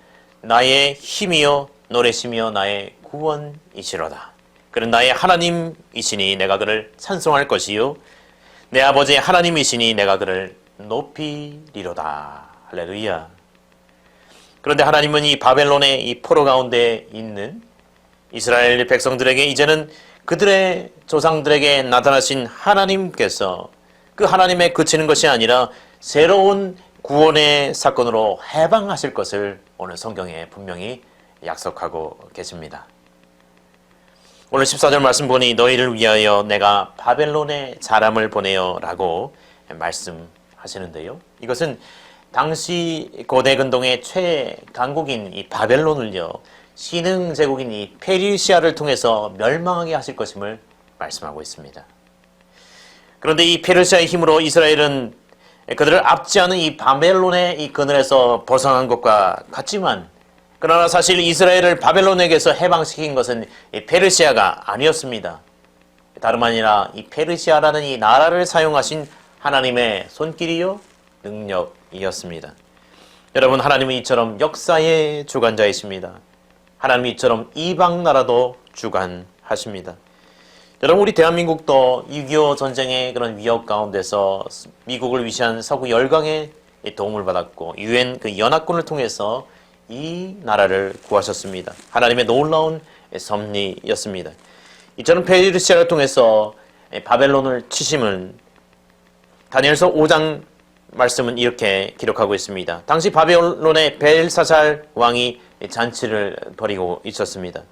나의 힘이요 노래시며 나의 구원이시로다. 그는 나의 하나님이시니 내가 그를 찬송할 것이요 내 아버지의 하나님이시니 내가 그를 높이리로다. 할렐루야. 그런데 하나님은 이 바벨론의 이 포로 가운데 있는 이스라엘 백성들에게 이제는 그들의 조상들에게 나타나신 하나님께서 그 하나님에 그치는 것이 아니라 새로운 구원의 사건으로 해방하실 것을 오늘 성경에 분명히 약속하고 계십니다. 오늘 14절 말씀 보니 너희를 위하여 내가 바벨론에 사람을 보내어 라고 말씀하시는데요. 이것은 당시 고대 근동의 최강국인 이 바벨론을요, 신흥 제국인 이 페르시아를 통해서 멸망하게 하실 것임을 말씀하고 있습니다. 그런데 이 페르시아의 힘으로 이스라엘은 그들을 압제하는 이 바벨론의 이 그늘에서 벗어난 것과 같지만, 그러나 사실 이스라엘을 바벨론에게서 해방시킨 것은 이 페르시아가 아니었습니다. 다름 아니라 이 페르시아라는 이 나라를 사용하신 하나님의 손길이요 능력이었습니다. 여러분, 하나님은 이처럼 역사의 주관자이십니다. 하나님은 이처럼 이방 나라도 주관하십니다. 여러분, 우리 대한민국도 6.25 전쟁의 그런 위협 가운데서 미국을 위시한 서구 열강의 도움을 받았고 유엔 그 연합군을 통해서 이 나라를 구하셨습니다. 하나님의 놀라운 섭리였습니다. 이처럼 페르시아를 통해서 바벨론을 치심은 다니엘서 5장 말씀은 이렇게 기록하고 있습니다. 당시 바벨론의 벨사살 왕이 잔치를 벌이고 있었습니다.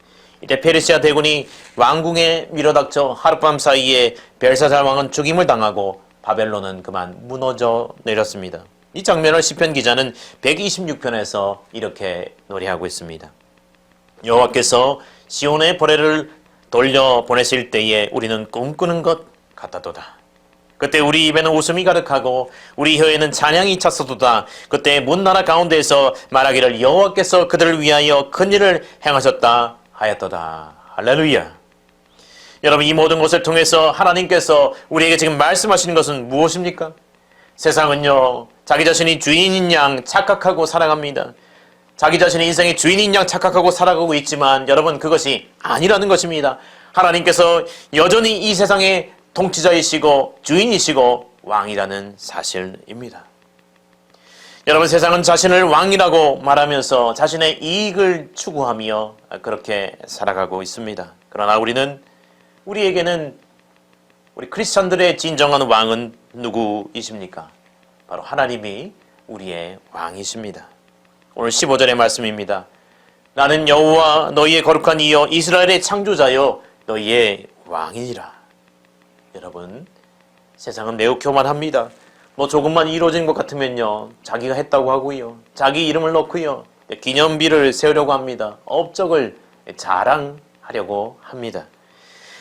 이때 페르시아 대군이 왕궁에 밀어닥쳐 하룻밤 사이에 벨사살 왕은 죽임을 당하고 바벨론은 그만 무너져 내렸습니다. 이 장면을 시편 기자는 126편에서 이렇게 노래하고 있습니다. 여호와께서 시온의 보레를 돌려 보내실 때에 우리는 꿈꾸는 것 같다도다. 그때 우리 입에는 웃음이 가득하고 우리 혀에는 찬양이 찼어도다. 그때 문나라 가운데에서 말하기를 여호와께서 그들을 위하여 큰 일을 행하셨다 하였도다. 할렐루야. 여러분, 이 모든 것을 통해서 하나님께서 우리에게 지금 말씀하시는 것은 무엇입니까? 세상은요, 자기 자신이 주인인 양 착각하고 살아갑니다. 자기 자신이 인생의 주인인 양 착각하고 살아가고 있지만 여러분, 그것이 아니라는 것입니다. 하나님께서 여전히 이 세상의 통치자이시고 주인이시고 왕이라는 사실입니다. 여러분, 세상은 자신을 왕이라고 말하면서 자신의 이익을 추구하며 그렇게 살아가고 있습니다. 그러나 우리에게는 우리 크리스찬들의 진정한 왕은 누구이십니까? 바로 하나님이 우리의 왕이십니다. 오늘 15절의 말씀입니다. 나는 여호와 너희의 거룩한 이여 이스라엘의 창조자여 너희의 왕이니라. 여러분, 세상은 매우 교만합니다. 뭐 조금만 이루어진 것 같으면요, 자기가 했다고 하고요, 자기 이름을 넣고요, 기념비를 세우려고 합니다. 업적을 자랑하려고 합니다.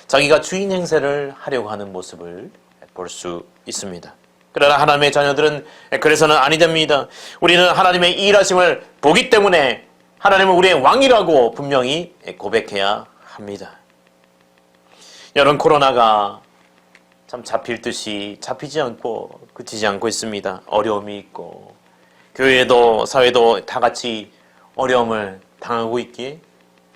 자기가 주인 행세를 하려고 하는 모습을 볼 수 있습니다. 그러나 하나님의 자녀들은 그래서는 아니 됩니다. 우리는 하나님의 일하심을 보기 때문에 하나님은 우리의 왕이라고 분명히 고백해야 합니다. 여러분, 코로나가 참 잡힐 듯이 잡히지 않고 그치지 않고 있습니다. 어려움이 있고 교회도 사회도 다 같이 어려움을 당하고 있기에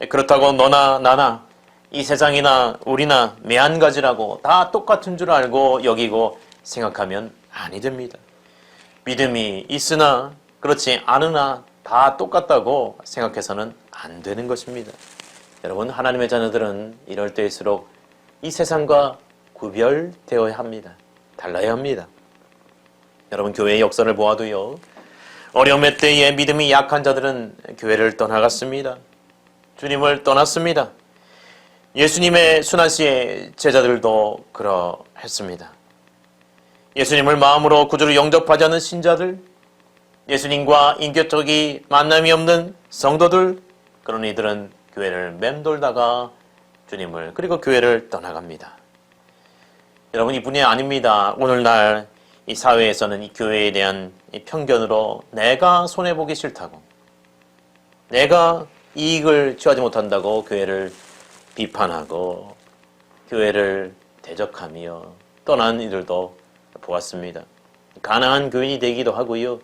그렇다고 너나 나나 이 세상이나 우리나 매한가지라고 다 똑같은 줄 알고 여기고 생각하면 아니 됩니다. 믿음이 있으나 그렇지 않으나 다 똑같다고 생각해서는 안 되는 것입니다. 여러분, 하나님의 자녀들은 이럴 때일수록 이 세상과 구별되어야 합니다. 달라야 합니다. 여러분, 교회의 역사를 보아도요, 어려움의 때에 믿음이 약한 자들은 교회를 떠나갔습니다. 주님을 떠났습니다. 예수님의 순환시의 제자들도 그러했습니다. 예수님을 마음으로 구주로 영접하지 않는 신자들, 예수님과 인격적인 만남이 없는 성도들, 그런 이들은 교회를 맴돌다가 주님을 그리고 교회를 떠나갑니다. 여러분, 이뿐이 아닙니다. 오늘날 이 사회에서는 이 교회에 대한 이 편견으로 내가 손해보기 싫다고, 내가 이익을 취하지 못한다고 교회를 비판하고 교회를 대적하며 떠난 이들도 보았습니다. 가난한 교인이 되기도 하고요,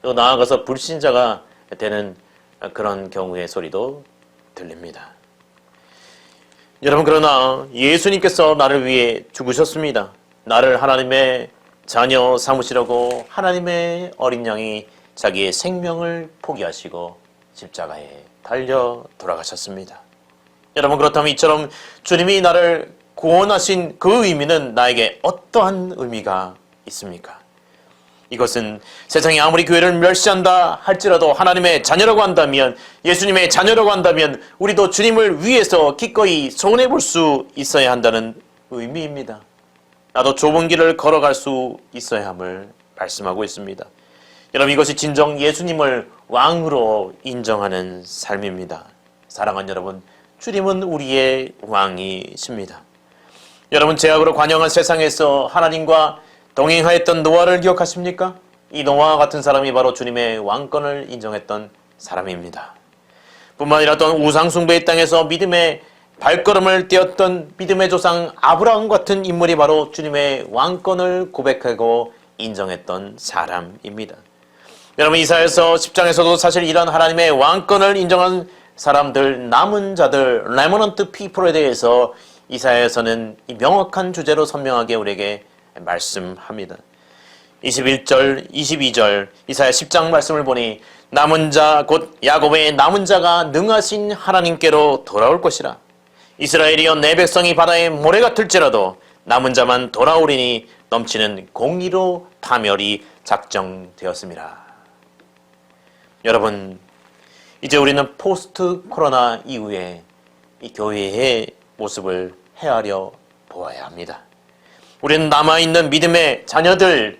또 나아가서 불신자가 되는 그런 경우의 소리도 들립니다. 여러분, 그러나 예수님께서 나를 위해 죽으셨습니다. 나를 하나님의 자녀 삼으시려고 하나님의 어린 양이 자기의 생명을 포기하시고 십자가에 달려 돌아가셨습니다. 여러분, 그렇다면 이처럼 주님이 나를 구원하신 그 의미는 나에게 어떠한 의미가 있습니까? 이것은 세상이 아무리 교회를 멸시한다 할지라도 하나님의 자녀라고 한다면, 예수님의 자녀라고 한다면 우리도 주님을 위해서 기꺼이 손해볼 수 있어야 한다는 의미입니다. 나도 좁은 길을 걸어갈 수 있어야 함을 말씀하고 있습니다. 여러분, 이것이 진정 예수님을 왕으로 인정하는 삶입니다. 사랑하는 여러분, 주님은 우리의 왕이십니다. 여러분, 죄악으로 관영한 세상에서 하나님과 동행하였던 노아를 기억하십니까? 이 노아와 같은 사람이 바로 주님의 왕권을 인정했던 사람입니다. 뿐만 아니라 또 우상숭배의 땅에서 믿음의 발걸음을 떼었던 믿음의 조상 아브라함 같은 인물이 바로 주님의 왕권을 고백하고 인정했던 사람입니다. 여러분, 이사야서 10장에서도 사실 이런 하나님의 왕권을 인정한 사람들, 남은 자들, 레머넌트 피플에 대해서 이사야서는 이 명확한 주제로 선명하게 우리에게 말씀합니다. 21절, 22절 이사야 10장 말씀을 보니 남은 자 곧 야곱의 남은 자가 능하신 하나님께로 돌아올 것이라. 이스라엘이여 내 백성이 바다의 모래 같을지라도 남은 자만 돌아오리니 넘치는 공의로 파멸이 작정되었습니다. 여러분, 이제 우리는 포스트 코로나 이후에 이 교회의 모습을 헤아려 보아야 합니다. 우리는 남아있는 믿음의 자녀들,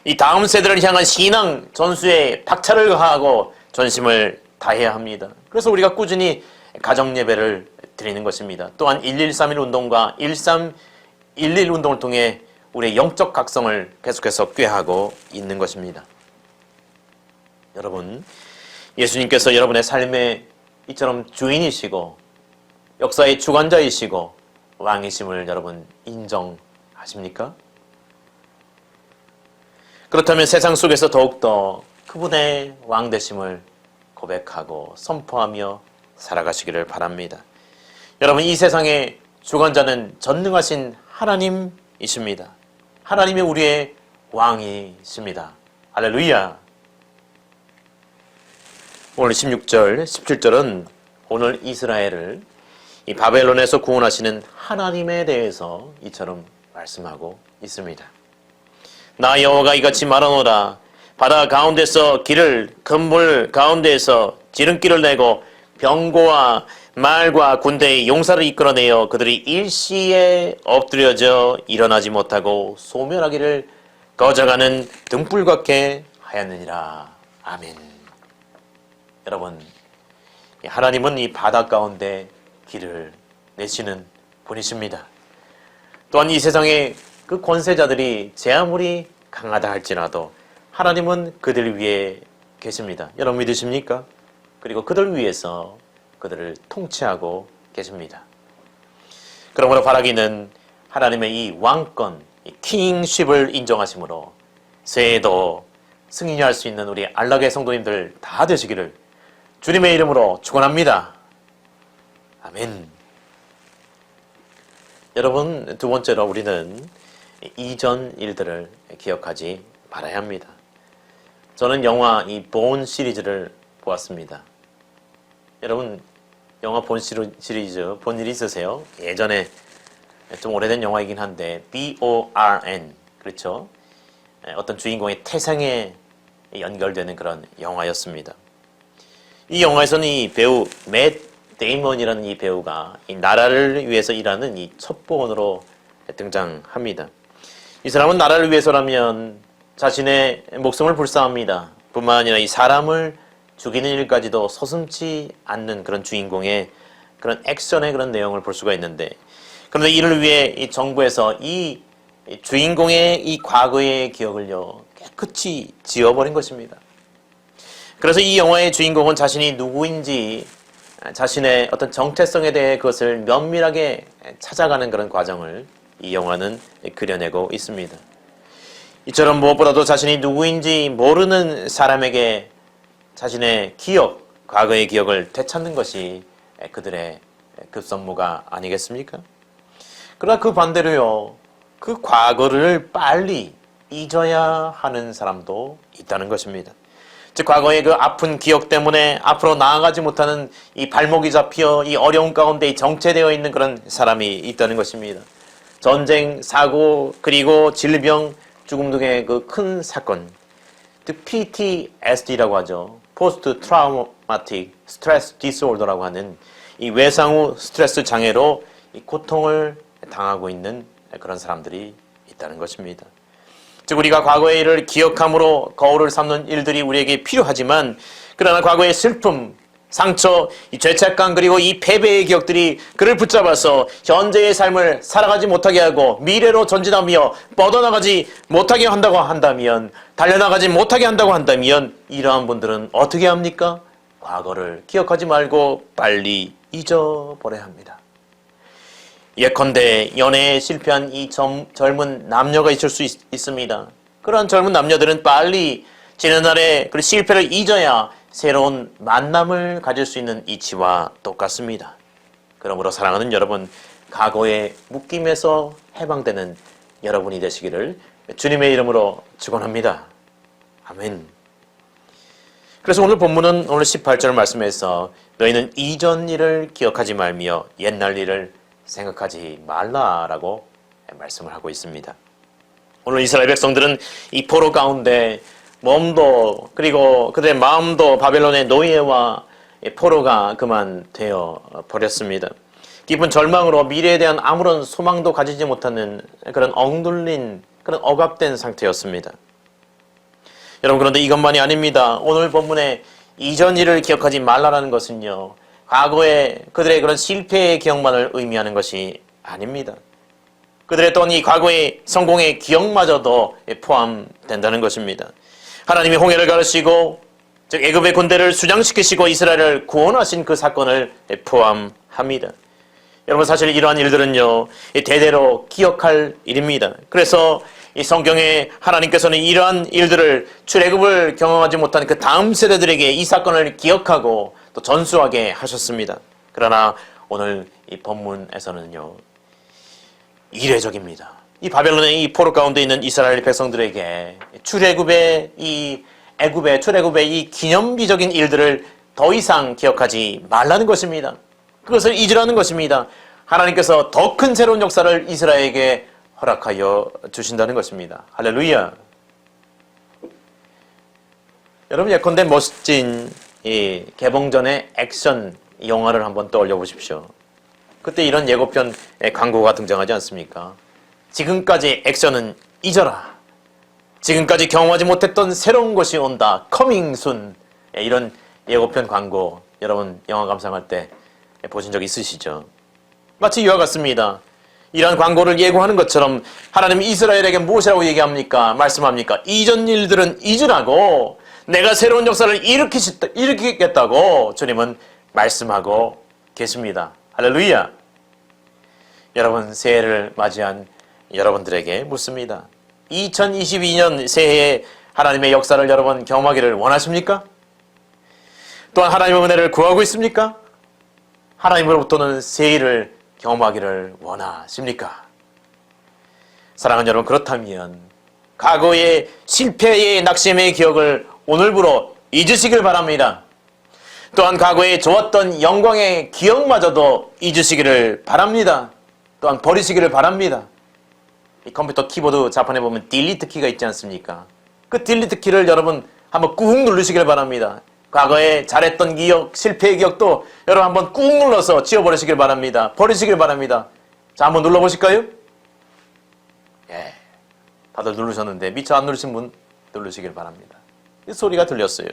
이 다음 세대를 향한 신앙 전수에 박차를 가하고 전심을 다해야 합니다. 그래서 우리가 꾸준히 가정예배를 드리는 것입니다. 또한 1131 운동과 1311 운동을 통해 우리의 영적 각성을 계속해서 꾀하고 있는 것입니다. 여러분, 예수님께서 여러분의 삶에 이처럼 주인이시고 역사의 주관자이시고 왕이심을 여러분 인정하십니까? 그렇다면 세상 속에서 더욱더 그분의 왕되심을 고백하고 선포하며 살아가시기를 바랍니다. 여러분, 이 세상의 주관자는 전능하신 하나님이십니다. 하나님이 우리의 왕이십니다. 할렐루야. 오늘 16절, 17절은 오늘 이스라엘을 이 바벨론에서 구원하시는 하나님에 대해서 이처럼 말씀하고 있습니다. 나 여호와가 이같이 말하노라. 바다 가운데서 길을, 큰 물 가운데에서 지름길을 내고 병고와 말과 군대의 용사를 이끌어내어 그들이 일시에 엎드려져 일어나지 못하고 소멸하기를 거저가는 등불 같게 하였느니라. 아멘. 여러분, 하나님은 이 바다 가운데 길을 내시는 분이십니다. 또한 이 세상의 그 권세자들이 제 아무리 강하다 할지라도 하나님은 그들 위에 계십니다. 여러분 믿으십니까? 그리고 그들 위해서 그들을 통치하고 계십니다. 그러므로 바라기는 하나님의 이 왕권, 이 킹십을 인정하심으로 새해에도 승리할 수 있는 우리 안락의 성도님들 다 되시기를 주님의 이름으로 축원합니다. 아멘. 여러분, 두 번째로 우리는 이전 일들을 기억하지 말아야 합니다. 저는 영화 이 본 시리즈를 보았습니다. 여러분, 영화 본 시리즈 본 일 있으세요? 예전에 좀 오래된 영화이긴 한데 BORN, 그렇죠? 어떤 주인공의 태생에 연결되는 그런 영화였습니다. 이 영화에서는 이 배우 맷 데이먼이라는 이 배우가 이 나라를 위해서 일하는 이 첩보원으로 등장합니다. 이 사람은 나라를 위해서라면 자신의 목숨을 불사합니다. 뿐만 아니라 이 사람을 죽이는 일까지도 서슴지 않는 그런 주인공의 그런 액션의 그런 내용을 볼 수가 있는데, 그런데 이를 위해 이 정부에서 이 주인공의 이 과거의 기억을요 깨끗이 지워버린 것입니다. 그래서 이 영화의 주인공은 자신이 누구인지 자신의 어떤 정체성에 대해 그것을 면밀하게 찾아가는 그런 과정을 이 영화는 그려내고 있습니다. 이처럼 무엇보다도 자신이 누구인지 모르는 사람에게 자신의 기억, 과거의 기억을 되찾는 것이 그들의 급선무가 아니겠습니까? 그러나 그 반대로요, 그 과거를 빨리 잊어야 하는 사람도 있다는 것입니다. 즉 과거의 그 아픈 기억 때문에 앞으로 나아가지 못하는 이 발목이 잡혀 이 어려운 가운데 정체되어 있는 그런 사람이 있다는 것입니다. 전쟁, 사고, 그리고 질병, 죽음 등의 그 큰 사건, 즉 PTSD라고 하죠. Post Traumatic Stress Disorder라고 하는 이 외상 후 스트레스 장애로 이 고통을 당하고 있는 그런 사람들이 있다는 것입니다. 즉 우리가 과거의 일을 기억함으로 거울을 삼는 일들이 우리에게 필요하지만, 그러나 과거의 슬픔, 상처, 이 죄책감 그리고 이 패배의 기억들이 그를 붙잡아서 현재의 삶을 살아가지 못하게 하고 미래로 전진하며 뻗어나가지 못하게 한다고 한다면, 달려나가지 못하게 한다고 한다면 이러한 분들은 어떻게 합니까? 과거를 기억하지 말고 빨리 잊어버려야 합니다. 예컨대 연애에 실패한 이 젊은 남녀가 있을 수 있습니다. 그러한 젊은 남녀들은 빨리 지난날의 그 실패를 잊어야 새로운 만남을 가질 수 있는 이치와 똑같습니다. 그러므로 사랑하는 여러분, 과거의 묶임에서 해방되는 여러분이 되시기를 주님의 이름으로 축원합니다. 아멘. 그래서 오늘 본문은 오늘 18절 말씀에서 너희는 이전 일을 기억하지 말며 옛날 일을 생각하지 말라라고 말씀을 하고 있습니다. 오늘 이스라엘 백성들은 이 포로 가운데 몸도 그리고 그들의 마음도 바벨론의 노예와 포로가 그만 되어 버렸습니다. 깊은 절망으로 미래에 대한 아무런 소망도 가지지 못하는 그런 억눌린, 그런 억압된 상태였습니다. 여러분, 그런데 이것만이 아닙니다. 오늘 본문에 이전 일을 기억하지 말라라는 것은요, 과거의 그들의 그런 실패의 기억만을 의미하는 것이 아닙니다. 그들의 또한 이 과거의 성공의 기억마저도 포함된다는 것입니다. 하나님이 홍해를 가르시고 즉 애굽의 군대를 수장시키시고 이스라엘을 구원하신 그 사건을 포함합니다. 여러분, 사실 이러한 일들은요 대대로 기억할 일입니다. 그래서 이 성경에 하나님께서는 이러한 일들을 출애굽을 경험하지 못한 그 다음 세대들에게 이 사건을 기억하고 또 전수하게 하셨습니다. 그러나 오늘 이 본문에서는요 이례적입니다. 이 바벨론의 이 포로 가운데 있는 이스라엘 백성들에게 출애굽의 이 기념비적인 일들을 더 이상 기억하지 말라는 것입니다. 그것을 잊으라는 것입니다. 하나님께서 더 큰 새로운 역사를 이스라엘에게 허락하여 주신다는 것입니다. 할렐루야. 여러분, 예컨대 멋진 이 개봉전의 액션 영화를 한번 떠올려 보십시오. 그때 이런 예고편 광고가 등장하지 않습니까? 지금까지 액션은 잊어라. 지금까지 경험하지 못했던 새로운 것이 온다. 커밍 순. 이런 예고편 광고 여러분 영화 감상할 때 보신 적 있으시죠? 마치 이와 같습니다. 이러한 광고를 예고하는 것처럼 하나님 이스라엘에게 무엇이라고 얘기합니까? 말씀합니까? 이전 일들은 잊으라고, 내가 새로운 역사를 일으키겠다고 주님은 말씀하고 계십니다. 할렐루야. 여러분, 새해를 맞이한 여러분들에게 묻습니다. 2022년 새해에 하나님의 역사를 여러분 경험하기를 원하십니까? 또한 하나님의 은혜를 구하고 있습니까? 하나님으로부터는 새해를 경험하기를 원하십니까? 사랑하는 여러분, 그렇다면 과거의 실패의 낙심의 기억을 오늘부로 잊으시길 바랍니다. 또한 과거에 좋았던 영광의 기억마저도 잊으시기를 바랍니다. 또한 버리시기를 바랍니다. 이 컴퓨터 키보드 자판에 보면 딜리트 키가 있지 않습니까? 그 딜리트 키를 여러분 한번 꾹 누르시길 바랍니다. 과거에 잘했던 기억, 실패의 기억도 여러분 한번 꾹 눌러서 지워버리시길 바랍니다. 버리시길 바랍니다. 자, 한번 눌러보실까요? 예, 다들 누르셨는데 미처 안 누르신 분 누르시길 바랍니다. 이 소리가 들렸어요.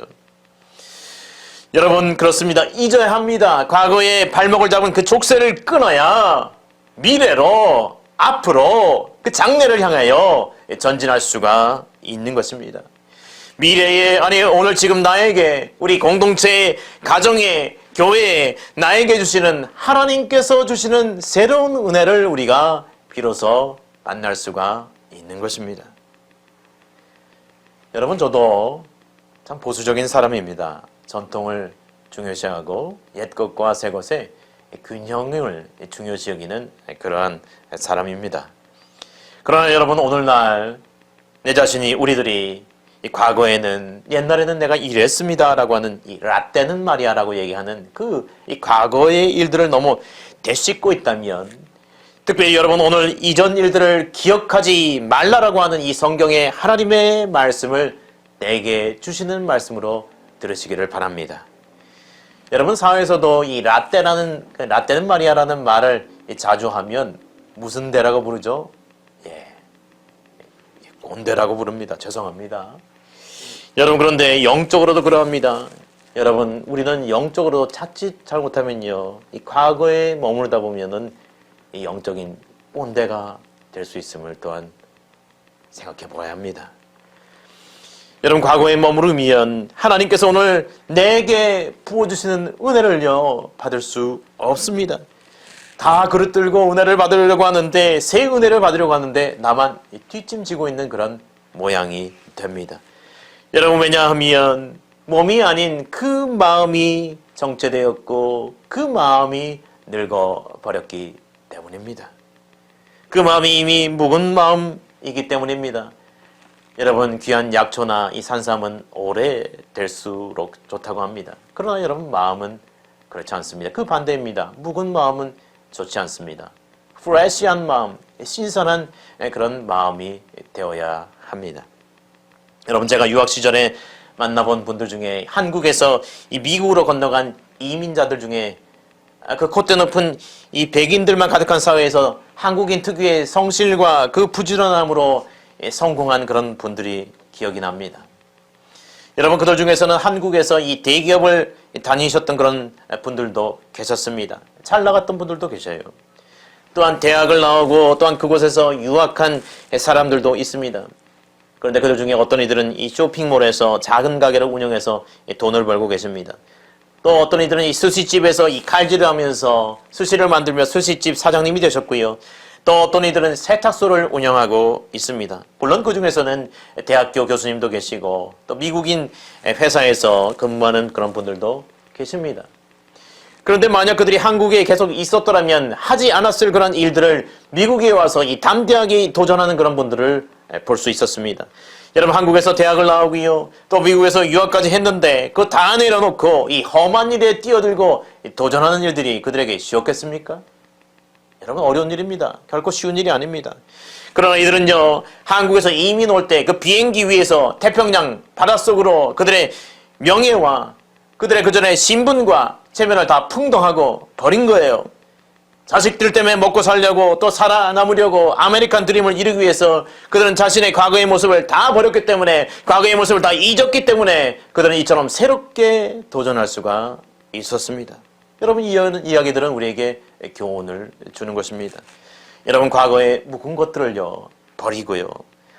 여러분, 그렇습니다. 잊어야 합니다. 과거에 발목을 잡은 그 족쇄를 끊어야 미래로, 앞으로 그 장래를 향하여 전진할 수가 있는 것입니다. 미래에, 아니 오늘 지금 나에게, 우리 공동체에, 가정에, 교회에 나에게 주시는, 하나님께서 주시는 새로운 은혜를 우리가 비로소 만날 수가 있는 것입니다. 여러분, 저도 참 보수적인 사람입니다. 전통을 중요시하고 옛 것과 새 것의 균형을 중요시 여기는 그러한 사람입니다. 그러나 여러분, 오늘날 내 자신이, 우리들이 이 과거에는, 옛날에는 내가 이랬습니다 라고 하는 이 라떼는 말이야 라고 얘기하는 이 과거의 일들을 너무 되씹고 있다면, 특별히 여러분 오늘 이전 일들을 기억하지 말라라고 하는 이 성경의 하나님의 말씀을 내게 주시는 말씀으로 들으시기를 바랍니다. 여러분, 사회에서도 이 라떼는 말이야라는 말을 자주 하면 무슨 대라고 부르죠? 꼰대라고 부릅니다. 죄송합니다. 여러분, 그런데 영적으로도 그러합니다. 여러분, 우리는 영적으로 자칫 잘못하면요, 이 과거에 머무르다 보면은 이 영적인 꼰대가 될 수 있음을 또한 생각해 보아야 합니다. 여러분, 과거에 머무르면 하나님께서 오늘 내게 부어주시는 은혜를요 받을 수 없습니다. 다 그릇 들고 은혜를 받으려고 하는데, 새 은혜를 받으려고 하는데 나만 뒷짐지고 있는 그런 모양이 됩니다. 여러분, 왜냐하면 몸이 아닌 그 마음이 정체되었고 그 마음이 늙어버렸기 때문입니다. 그 마음이 이미 묵은 마음이기 때문입니다. 여러분, 귀한 약초나 이 산삼은 오래 될수록 좋다고 합니다. 그러나 여러분, 마음은 그렇지 않습니다. 그 반대입니다. 묵은 마음은 좋지 않습니다. 프레시한 마음, 신선한 그런 마음이 되어야 합니다. 여러분, 제가 유학 시절에 만나본 분들 중에 한국에서 이 미국으로 건너간 이민자들 중에 그 콧대 높은 이 백인들만 가득한 사회에서 한국인 특유의 성실과 그 부지런함으로 성공한 그런 분들이 기억이 납니다. 여러분, 그들 중에서는 한국에서 이 대기업을 다니셨던 그런 분들도 계셨습니다. 잘 나갔던 분들도 계셔요. 또한 대학을 나오고 또한 그곳에서 유학한 사람들도 있습니다. 그런데 그들 중에 어떤 이들은 이 쇼핑몰에서 작은 가게를 운영해서 돈을 벌고 계십니다. 또 어떤 이들은 이 스시집에서 이 칼질을 하면서 스시를 만들며 스시집 사장님이 되셨고요. 또 어떤 이들은 세탁소를 운영하고 있습니다. 물론 그 중에서는 대학교 교수님도 계시고 또 미국인 회사에서 근무하는 그런 분들도 계십니다. 그런데 만약 그들이 한국에 계속 있었더라면 하지 않았을 그런 일들을 미국에 와서 이 담대하게 도전하는 그런 분들을 볼 수 있었습니다. 여러분, 한국에서 대학을 나오고요, 또 미국에서 유학까지 했는데 그거 다 내려놓고 이 험한 일에 뛰어들고 도전하는 일들이 그들에게 쉬웠겠습니까? 여러분, 어려운 일입니다. 결코 쉬운 일이 아닙니다. 그러나 이들은요, 한국에서 이민 올 때 그 비행기 위에서 태평양 바닷속으로 그들의 명예와 그들의 그전의 신분과 체면을 다 풍덩하고 버린 거예요. 자식들 때문에 먹고 살려고 또 살아남으려고 아메리칸 드림을 이루기 위해서 그들은 자신의 과거의 모습을 다 버렸기 때문에 과거의 모습을 다 잊었기 때문에 그들은 이처럼 새롭게 도전할 수가 있었습니다. 여러분 이 이야기들은 우리에게 교훈을 주는 것입니다. 여러분 과거에 묵은 것들을요 버리고요.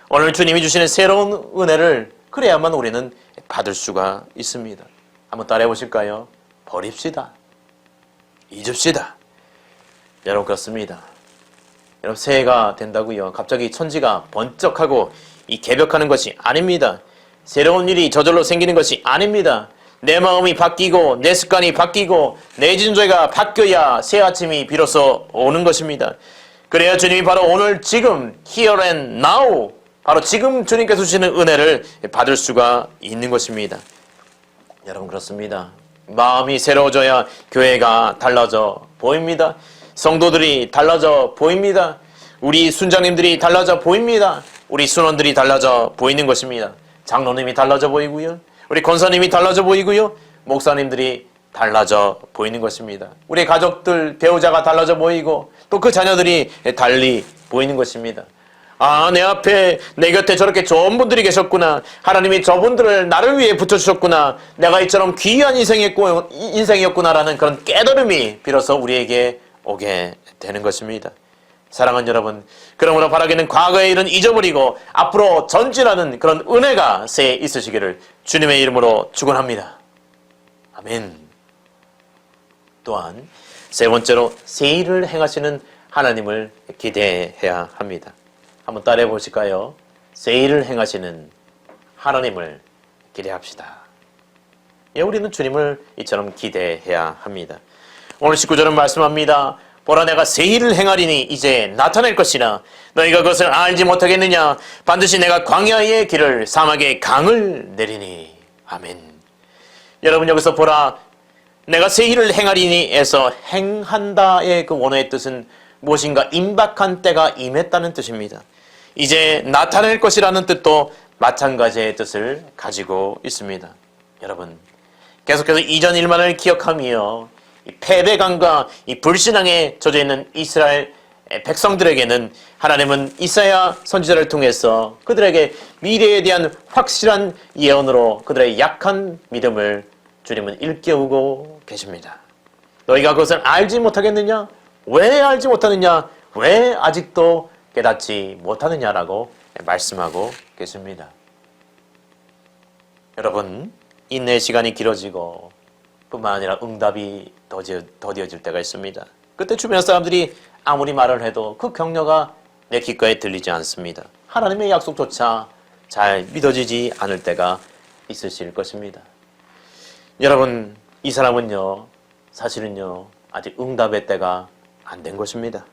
오늘 주님이 주시는 새로운 은혜를 그래야만 우리는 받을 수가 있습니다. 한번 따라해 보실까요? 버립시다. 잊읍시다. 여러분 그렇습니다. 여러분 새해가 된다고요. 갑자기 천지가 번쩍하고 이 개벽하는 것이 아닙니다. 새로운 일이 저절로 생기는 것이 아닙니다. 내 마음이 바뀌고 내 습관이 바뀌고 내 진조가 바뀌어야 새 아침이 비로소 오는 것입니다. 그래야 주님이 바로 오늘 지금 here and now 바로 지금 주님께서 주시는 은혜를 받을 수가 있는 것입니다. 여러분 그렇습니다. 마음이 새로워져야 교회가 달라져 보입니다. 성도들이 달라져 보입니다. 우리 순장님들이 달라져 보입니다. 우리 순원들이 달라져 보이는 것입니다. 장로님이 달라져 보이고요. 우리 권사님이 달라져 보이고요. 목사님들이 달라져 보이는 것입니다. 우리 가족들, 배우자가 달라져 보이고 또 그 자녀들이 달리 보이는 것입니다. 아, 내 앞에 내 곁에 저렇게 좋은 분들이 계셨구나. 하나님이 저분들을 나를 위해 붙여주셨구나. 내가 이처럼 귀한 인생이었구나라는 그런 깨달음이 비로소 우리에게 오게 되는 것입니다. 사랑하는 여러분, 그러므로 바라기는 과거의 일은 잊어버리고 앞으로 전진하는 그런 은혜가 새해 있으시기를 주님의 이름으로 축원합니다. 아멘. 또한 세 번째로 새 일을 행하시는 하나님을 기대해야 합니다. 한번 따라해 보실까요? 새 일을 행하시는 하나님을 기대합시다. 예, 우리는 주님을 이처럼 기대해야 합니다. 오늘 19절은 말씀합니다. 보라 내가 새 일을 행하리니 이제 나타날 것이나 너희가 그것을 알지 못하겠느냐. 반드시 내가 광야의 길을 사막의 강을 내리니. 아멘. 여러분 여기서 보라 내가 새 일을 행하리니에서 행한다의 그 원어의 뜻은 무엇인가 임박한 때가 임했다는 뜻입니다. 이제 나타낼 것이라는 뜻도 마찬가지의 뜻을 가지고 있습니다. 여러분 계속해서 이전 일만을 기억하며 이 패배감과 이 불신앙에 젖어 있는 이스라엘 백성들에게는 하나님은 이사야 선지자를 통해서 그들에게 미래에 대한 확실한 예언으로 그들의 약한 믿음을 주님은 일깨우고 계십니다. 너희가 그것을 알지 못하겠느냐? 왜 알지 못하느냐? 왜 아직도 깨닫지 못하느냐라고 말씀하고 계십니다. 여러분, 인내 시간이 길어지고 뿐만 아니라 응답이 더디어질 때가 있습니다. 그때 주변 사람들이 아무리 말을 해도 그 격려가 내 귓가에 들리지 않습니다. 하나님의 약속조차 잘 믿어지지 않을 때가 있으실 것입니다. 여러분, 이 사람은요, 사실은요, 아직 응답의 때가 안 된 것입니다.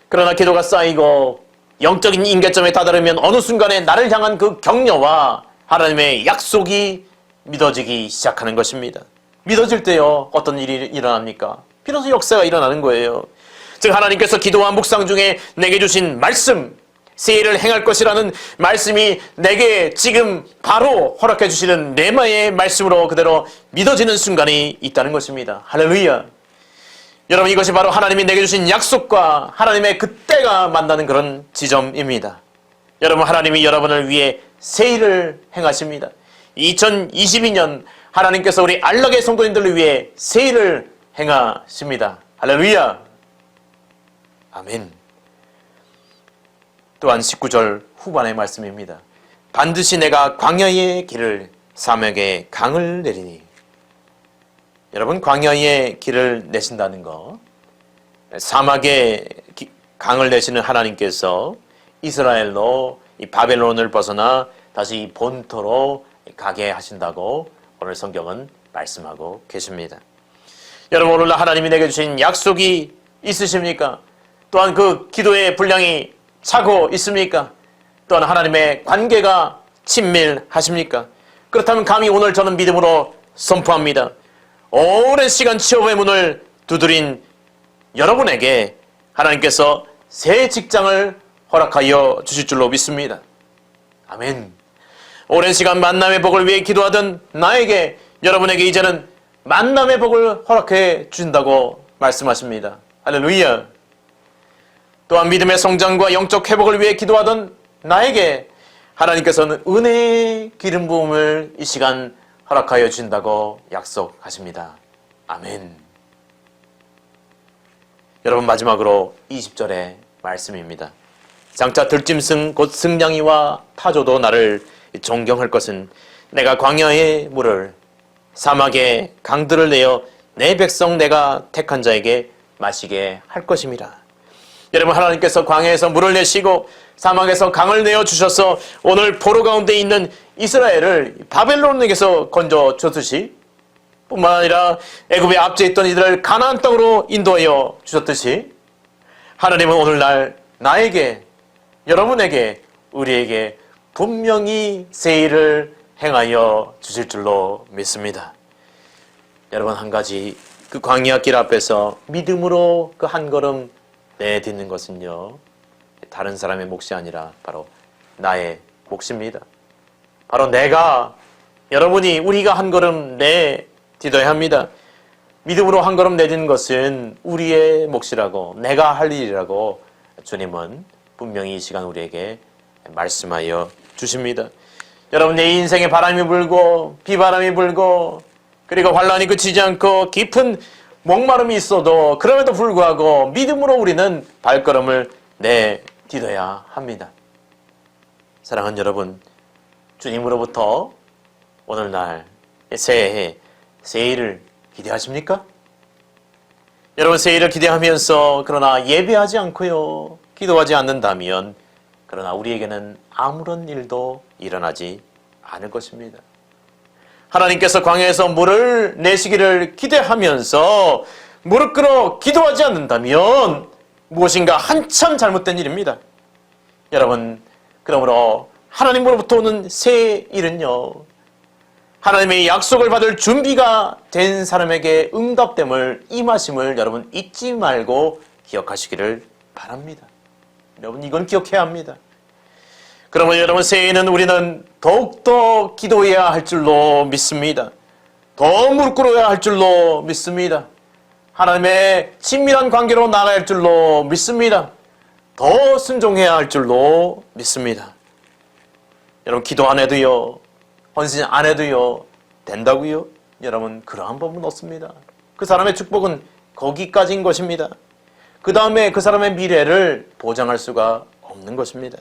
그러나 기도가 쌓이고 영적인 임계점에 다다르면 어느 순간에 나를 향한 그 격려와 하나님의 약속이 믿어지기 시작하는 것입니다. 믿어질 때요, 어떤 일이 일어납니까? 비로소 역사가 일어나는 거예요. 즉 하나님께서 기도와 묵상 중에 내게 주신 말씀, 새 일을 행할 것이라는 말씀이 내게 지금 바로 허락해 주시는 레마의 말씀으로 그대로 믿어지는 순간이 있다는 것입니다. 할렐루야. 여러분 이것이 바로 하나님이 내게 주신 약속과 하나님의 그때가 만나는 그런 지점입니다. 여러분 하나님이 여러분을 위해 새 일을 행하십니다. 2022년 하나님께서 우리 안락의 성도님들을 위해 새 일을 행하십니다. 할렐루야. 아멘. 또한 19절 후반의 말씀입니다. 반드시 내가 광야의 길을 사막의 강을 내리니. 여러분 광야의 길을 내신다는 거, 사막의 강을 내시는 하나님께서 이스라엘로 이 바벨론을 벗어나 다시 본토로 가게 하신다고 오늘 성경은 말씀하고 계십니다. 여러분 오늘날 하나님이 내게 주신 약속이 있으십니까? 또한 그 기도의 분량이 차고 있습니까? 또한 하나님의 관계가 친밀하십니까? 그렇다면 감히 오늘 저는 믿음으로 선포합니다. 오랜 시간 취업의 문을 두드린 여러분에게 하나님께서 새 직장을 허락하여 주실 줄로 믿습니다. 아멘. 오랜 시간 만남의 복을 위해 기도하던 나에게, 여러분에게 이제는 만남의 복을 허락해 주신다고 말씀하십니다. 할렐루야. 또한 믿음의 성장과 영적 회복을 위해 기도하던 나에게 하나님께서는 은혜의 기름 부음을 이 시간 허락하여 주신다고 약속하십니다. 아멘. 여러분, 마지막으로 20절의 말씀입니다. 장차 들짐승 곧 승냥이와 타조도 나를 존경할 것은 내가 광야의 물을 사막의 강들을 내어 내 백성 내가 택한 자에게 마시게 할 것입니다. 여러분, 하나님께서 광야에서 물을 내시고 사막에서 강을 내어 주셔서 오늘 포로 가운데 있는 이스라엘을 바벨론에게서 건져 줬듯이, 뿐만 아니라 애굽에 앞져 있던 이들을 가나안 땅으로 인도하여 주셨듯이, 하나님은 오늘날 나에게, 여러분에게, 우리에게 분명히 새 일을 행하여 주실 줄로 믿습니다. 여러분, 한 가지, 그 광야 길 앞에서 믿음으로 그 한 걸음 내딛는 것은요, 다른 사람의 몫이 아니라 바로 나의 몫입니다. 바로 내가, 여러분이, 우리가 한 걸음 내딛어야 합니다. 믿음으로 한 걸음 내딛는 것은 우리의 몫이라고, 내가 할 일이라고 주님은 분명히 이 시간 우리에게 말씀하여 주십니다. 여러분, 내 인생에 바람이 불고 비바람이 불고 그리고 환란이 그치지 않고 깊은 목마름이 있어도 그럼에도 불구하고 믿음으로 우리는 발걸음을 내딛어야 합니다. 사랑하는 여러분, 주님으로부터 오늘날 새해 새해를 기대하십니까? 여러분, 새해를 기대하면서 그러나 예배하지 않고요, 기도하지 않는다면 그러나 우리에게는 아무런 일도 일어나지 않을 것입니다. 하나님께서 광야에서 물을 내시기를 기대하면서 무릎 꿇어 기도하지 않는다면 무엇인가 한참 잘못된 일입니다. 여러분, 그러므로 하나님으로부터 오는 새 일은요, 하나님의 약속을 받을 준비가 된 사람에게 응답됨을, 임하심을 여러분 잊지 말고 기억하시기를 바랍니다. 여러분, 이건 기억해야 합니다. 그러면 여러분, 새해에는 우리는 더욱더 기도해야 할 줄로 믿습니다. 더 무릎 꿇어야 할 줄로 믿습니다. 하나님의 친밀한 관계로 나아가야 할 줄로 믿습니다. 더 순종해야 할 줄로 믿습니다. 여러분, 기도 안 해도요, 헌신 안 해도요 된다고요? 여러분, 그러한 법은 없습니다. 그 사람의 축복은 거기까지인 것입니다. 그 다음에 그 사람의 미래를 보장할 수가 없는 것입니다.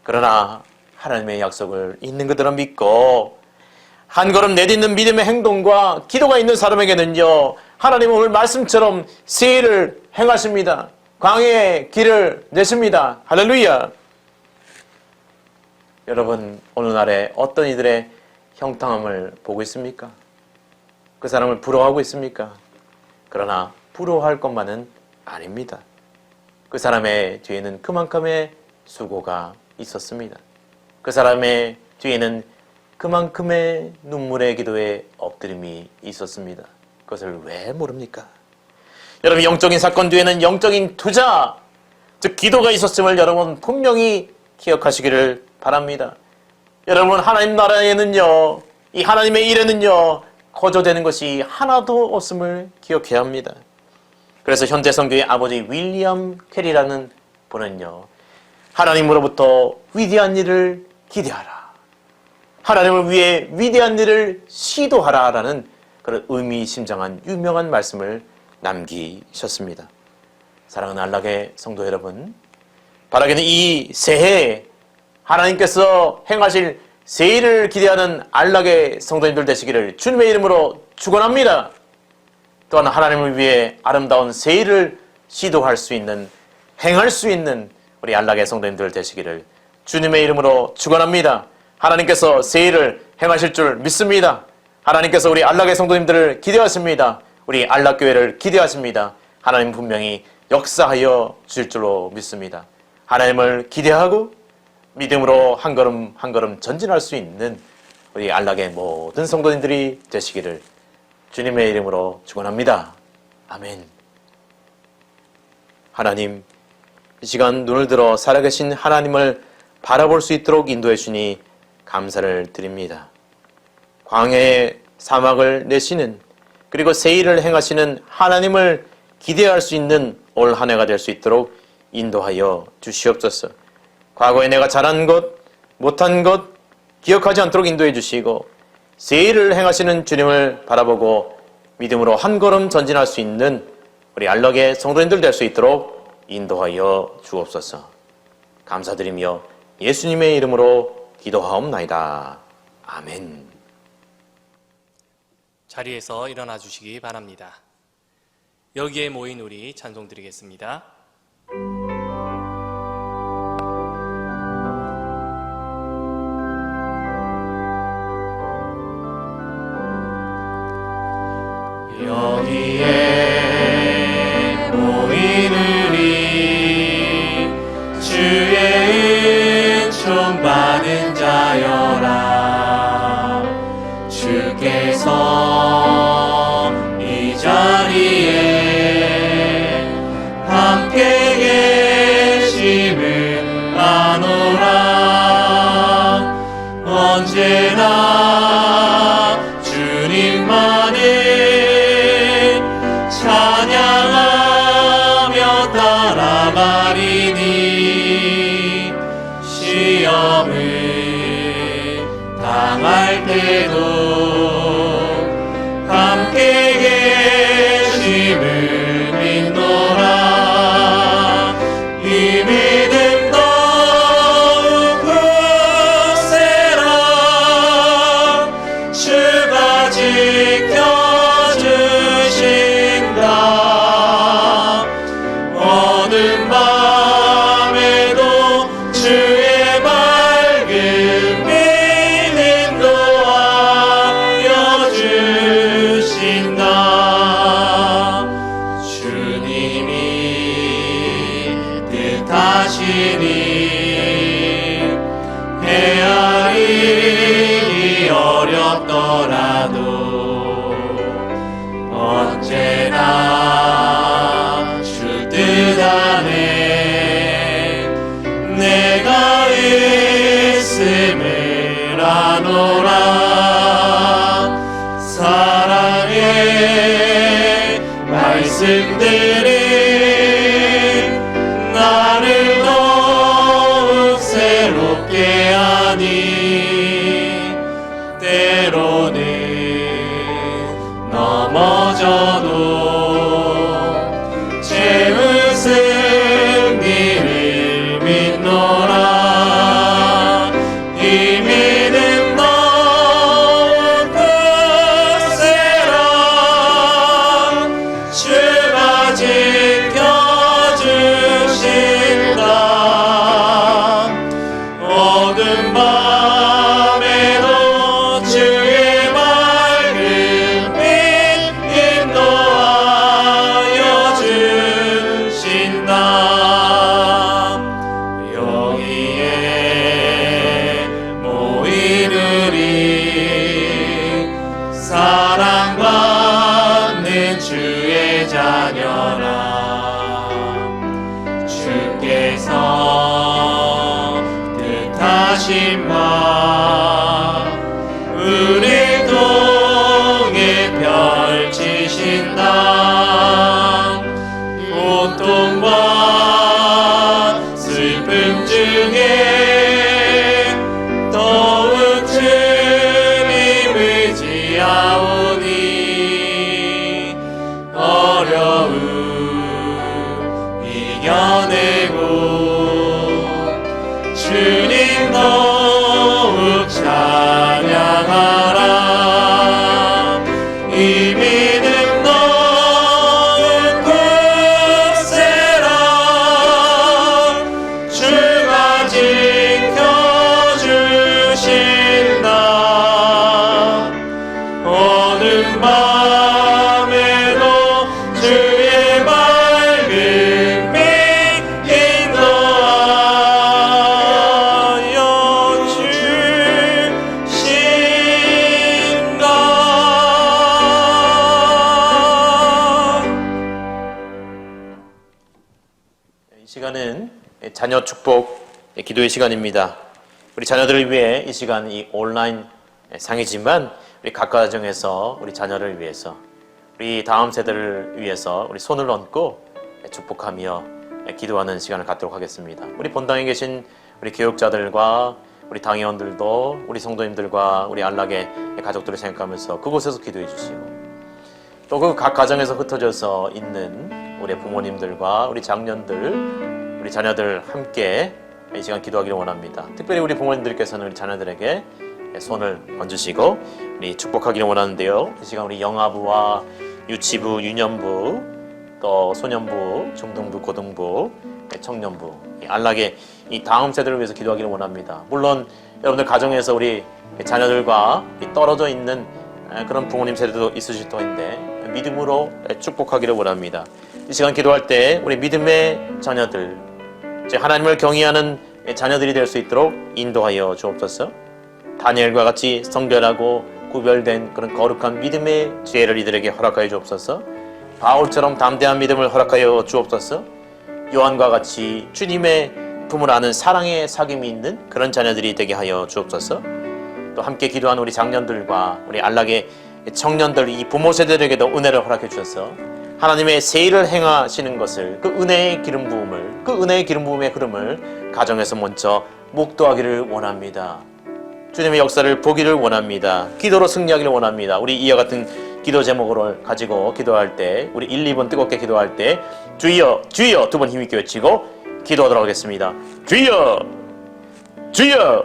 그러나 하나님의 약속을 있는 그대로 믿고 한 걸음 내딛는 믿음의 행동과 기도가 있는 사람에게는요, 하나님은 오늘 말씀처럼 새해를 행하십니다. 광야의 길을 내십니다. 할렐루야. 여러분, 오늘날에 어떤 이들의 형통함을 보고 있습니까? 그 사람을 부러워하고 있습니까? 그러나 부러워할 것만은 아닙니다. 그 사람의 뒤에는 그만큼의 수고가 있었습니다. 그 사람의 뒤에는 그만큼의 눈물의 기도의 엎드림이 있었습니다. 그것을 왜 모릅니까? 여러분, 영적인 사건 뒤에는 영적인 투자, 즉 기도가 있었음을 여러분 분명히 기억하시기를 바랍니다. 여러분, 하나님 나라에는요, 이 하나님의 일에는요, 거저되는 것이 하나도 없음을 기억해야 합니다. 그래서 현대 선교의 아버지 윌리엄 캐리라는 분은요, 하나님으로부터 위대한 일을 기대하라, 하나님을 위해 위대한 일을 시도하라라는 그런 의미심장한 유명한 말씀을 남기셨습니다. 사랑하는 안락의 성도 여러분, 바라기는 이 새해에 하나님께서 행하실 새 일을 기대하는 안락의 성도님들 되시기를 주님의 이름으로 축원합니다. 또한 하나님을 위해 아름다운 새 일을 시도할 수 있는, 행할 수 있는 우리 안락의 성도님들 되시기를 주님의 이름으로 축원합니다. 하나님께서 새 일을 행하실 줄 믿습니다. 하나님께서 우리 안락의 성도님들을 기대하십니다. 우리 안락교회를 기대하십니다. 하나님 분명히 역사하여 주실 줄로 믿습니다. 하나님을 기대하고 믿음으로 한 걸음 한 걸음 전진할 수 있는 우리 안락의 모든 성도님들이 되시기를 주님의 이름으로 축원합니다. 아멘. 하나님, 이 시간 눈을 들어 살아계신 하나님을 바라볼 수 있도록 인도해 주니 감사를 드립니다. 광야의 사막을 내시는 그리고 새 일을 행하시는 하나님을 기대할 수 있는 올 한 해가 될 수 있도록 인도하여 주시옵소서. 과거에 내가 잘한 것, 못한 것 기억하지 않도록 인도해 주시고 새 일을 행하시는 주님을 바라보고 믿음으로 한 걸음 전진할 수 있는 우리 알럭의 성도님들 될 수 있도록 인도하여 주옵소서. 감사드리며 예수님의 이름으로 기도하옵나이다. 아멘. 자리에서 일어나 주시기 바랍니다. 여기에 모인 우리 찬송 드리겠습니다. 여기에 모인 우리 주의 은총 받은 자여라. 주께서 이 자리에 함께 계심을 아노라. 언제나 주님만을 찬양하며 따라가리니 시험을 당할 때도 함께 계심을 믿노라. 이 믿음 더욱 굳세라. 주가 지켜주신다. 어느 밤에도 주의 밝은 빛 인도하여 주신다. 주님이 뜻하시니 헤아리기 어렵더라도 언제나 주 뜻 안에 내가 있음을 아노라. 사랑의 말씀들이 나를 더욱 새롭게 하니 때로는 넘어져도 채우신 니를 믿노라. 이 믿음 더욱 굳세라. 주가 지켜주신다. 어두운 밤에도 주의 밝은 빛 인도하여 주신다. 여기에 모인 우리 사랑받는 주의 자녀라. 주께서 뜻하신 바 우리 통해 펼치신다. 고통과 슬픔 중에 더욱 주님 의지하오니 어려움 이겨내고 주님 더욱 찬양하라. 이 믿음 더욱 굳세라. 주가 지켜주신다. 어두운 밤에도 주의 밝은 빛 인도하여 주신다. 이 시간은 자녀 축복 기도의 시간입니다. 우리 자녀들을 위해 이 시간 이 온라인 상이지만 우리 각 가정에서 우리 자녀를 위해서, 우리 다음 세대를 위해서 우리 손을 얹고 축복하며 기도하는 시간을 갖도록 하겠습니다. 우리 본당에 계신 우리 교육자들과 우리 당회원들도 우리 성도님들과 우리 안락의 가족들을 생각하면서 그곳에서 기도해 주시고, 또 그 각 가정에서 흩어져서 있는 우리 부모님들과 우리 장년들, 우리 자녀들 함께 이 시간 기도하기를 원합니다. 특별히 우리 부모님들께서는 우리 자녀들에게 손을 얹으시고 우리 축복하기를 원하는데요. 이 시간 우리 영아부와 유치부, 유년부, 또 소년부, 중등부, 고등부, 청년부, 안락의 이 다음 세대를 위해서 기도하기를 원합니다. 물론 여러분들 가정에서 우리 자녀들과 떨어져 있는 그런 부모님 세대도 있으실 터인데 믿음으로 축복하기를 원합니다. 이 시간 기도할 때 우리 믿음의 자녀들, 하나님을 경외하는 자녀들이 될 수 있도록 인도하여 주옵소서. 다니엘과 같이 성결하고 구별된 그런 거룩한 믿음의 지혜를 이들에게 허락하여 주옵소서. 바울처럼 담대한 믿음을 허락하여 주옵소서. 요한과 같이 주님의 품을 아는 사랑의 사귐이 있는 그런 자녀들이 되게 하여 주옵소서. 또 함께 기도한 우리 장년들과 우리 안락의 청년들, 이 부모 세대들에게도 은혜를 허락해 주셔서 하나님의 새 일을 행하시는 것을, 그 은혜의 기름 부음을, 그 은혜의 기름 부음의 흐름을 가정에서 먼저 목도하기를 원합니다. 주님의 역사를 보기를 원합니다. 기도로 승리하기를 원합니다. 우리 이와 같은 기도 제목을 가지고 기도할 때, 우리 1, 2번 뜨겁게 기도할 때 주여, 주여 두 번 힘있게 외치고 기도하도록 하겠습니다. 주여, 주여.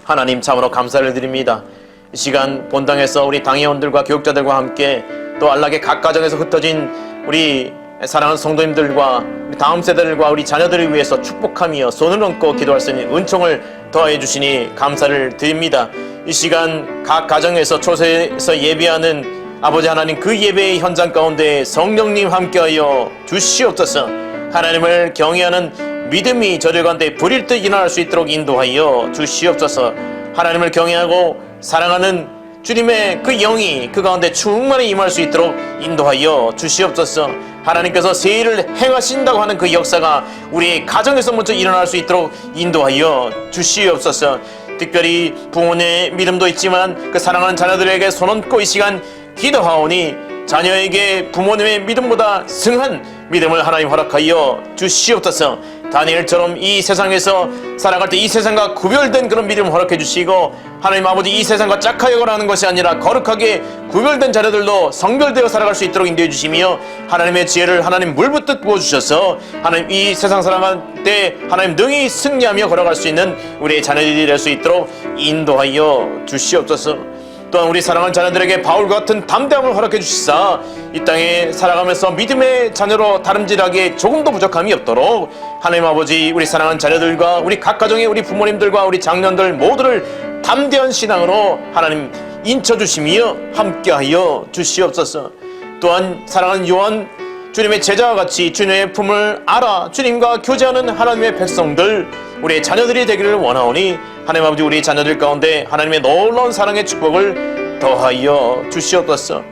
하나님 참으로 감사를 드립니다. 이 시간 본당에서 우리 당회원들과 교육자들과 함께 또 안락의 각 가정에서 흩어진 우리 사랑하는 성도님들과 우리 다음 세대들과 우리 자녀들을 위해서 축복하며 손을 얹고 기도할 수 있는 은총을 더해 주시니 감사를 드립니다. 이 시간 각 가정에서 초소에서 예배하는 아버지 하나님, 그 예배의 현장 가운데 성령님 함께하여 주시옵소서. 하나님을 경외하는 믿음이 저들 가운데 불일 듯 일어날 수 있도록 인도하여 주시옵소서. 하나님을 경외하고 사랑하는 주님의 그 영이 그 가운데 충만히 임할 수 있도록 인도하여 주시옵소서. 하나님께서 새 일을 행하신다고 하는 그 역사가 우리 가정에서 먼저 일어날 수 있도록 인도하여 주시옵소서. 특별히 부모의 믿음도 있지만 그 사랑하는 자녀들에게 손 얹고 이 시간 기도하오니 자녀에게 부모님의 믿음보다 승한 믿음을 하나님 허락하여 주시옵소서. 다니엘처럼 이 세상에서 살아갈 때 이 세상과 구별된 그런 믿음을 허락해 주시고, 하나님 아버지 이 세상과 짝하여 가는 것이 아니라 거룩하게 구별된 자녀들도 성별되어 살아갈 수 있도록 인도해 주시며, 하나님의 지혜를 하나님 물붓듯 부어주셔서 하나님 이 세상 살아갈 때 하나님 능히 승리하며 걸어갈 수 있는 우리의 자녀들이 될 수 있도록 인도하여 주시옵소서. 또한 우리 사랑하는 자녀들에게 바울과 같은 담대함을 허락해 주시사 이 땅에 살아가면서 믿음의 자녀로 다름질하기에 조금도 부족함이 없도록 하나님 아버지 우리 사랑하는 자녀들과 우리 각 가정의 우리 부모님들과 우리 장년들 모두를 담대한 신앙으로 하나님 인쳐주시며 함께하여 주시옵소서. 또한 사랑하는 요한, 주님의 제자와 같이 주님의 품을 알아 주님과 교제하는 하나님의 백성들, 우리의 자녀들이 되기를 원하오니 하나님 아버지 우리 자녀들 가운데 하나님의 놀라운 사랑의 축복을 더하여 주시옵소서.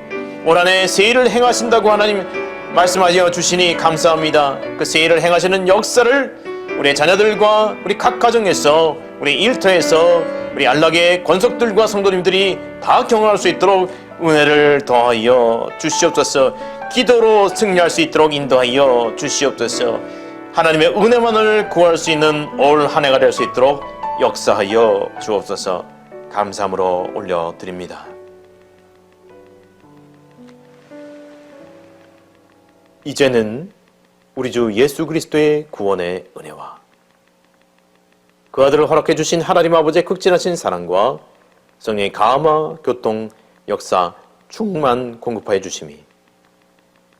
올 한해 새 일을 행하신다고 하나님 말씀하여 주시니 감사합니다. 그 새 일을 행하시는 역사를 우리의 자녀들과 우리 각 가정에서, 우리 일터에서, 우리 안락의 권속들과 성도님들이 다 경험할 수 있도록 은혜를 더하여 주시옵소서. 기도로 승리할 수 있도록 인도하여 주시옵소서. 하나님의 은혜만을 구할 수 있는 올 한 해가 될 수 있도록 역사하여 주옵소서. 감사함으로 올려드립니다. 이제는 우리 주 예수 그리스도의 구원의 은혜와 그 아들을 허락해 주신 하나님 아버지의 극진하신 사랑과 성령의 감화, 교통, 역사, 충만 공급하여 주심이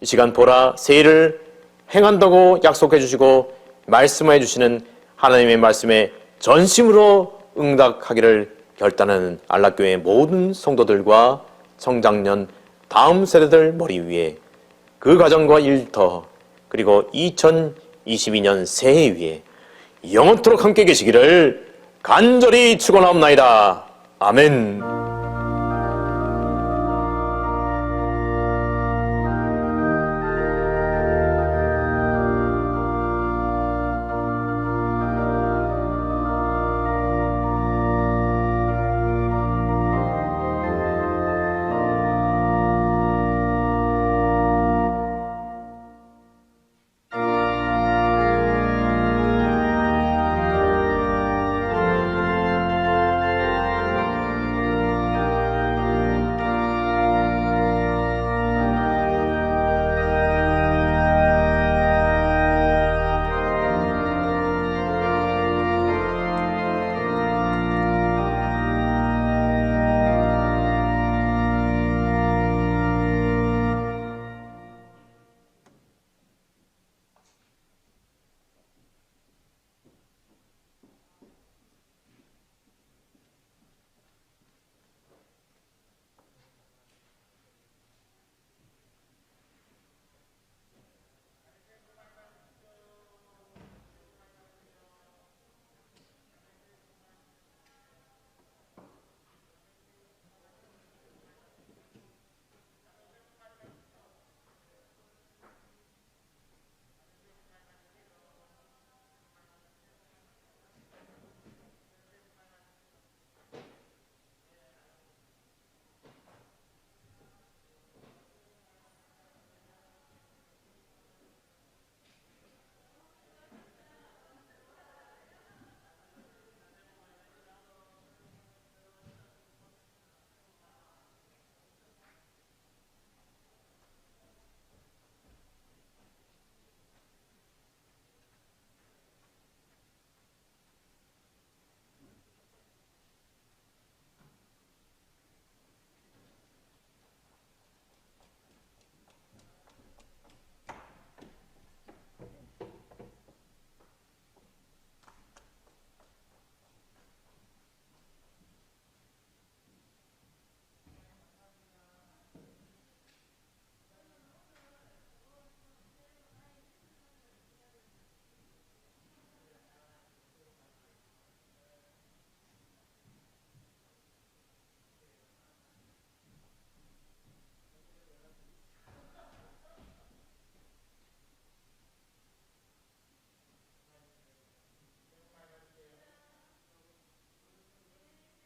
이 시간 보라 새 일을 행한다고 약속해 주시고 말씀해 주시는 하나님의 말씀에 전심으로 응답하기를 결단하는 안락교회의 모든 성도들과 성장년 다음 세대들 머리 위에 그 가정과 일터 그리고 2022년 새해 위에 영원토록 함께 계시기를 간절히 축원하옵나이다. 아멘.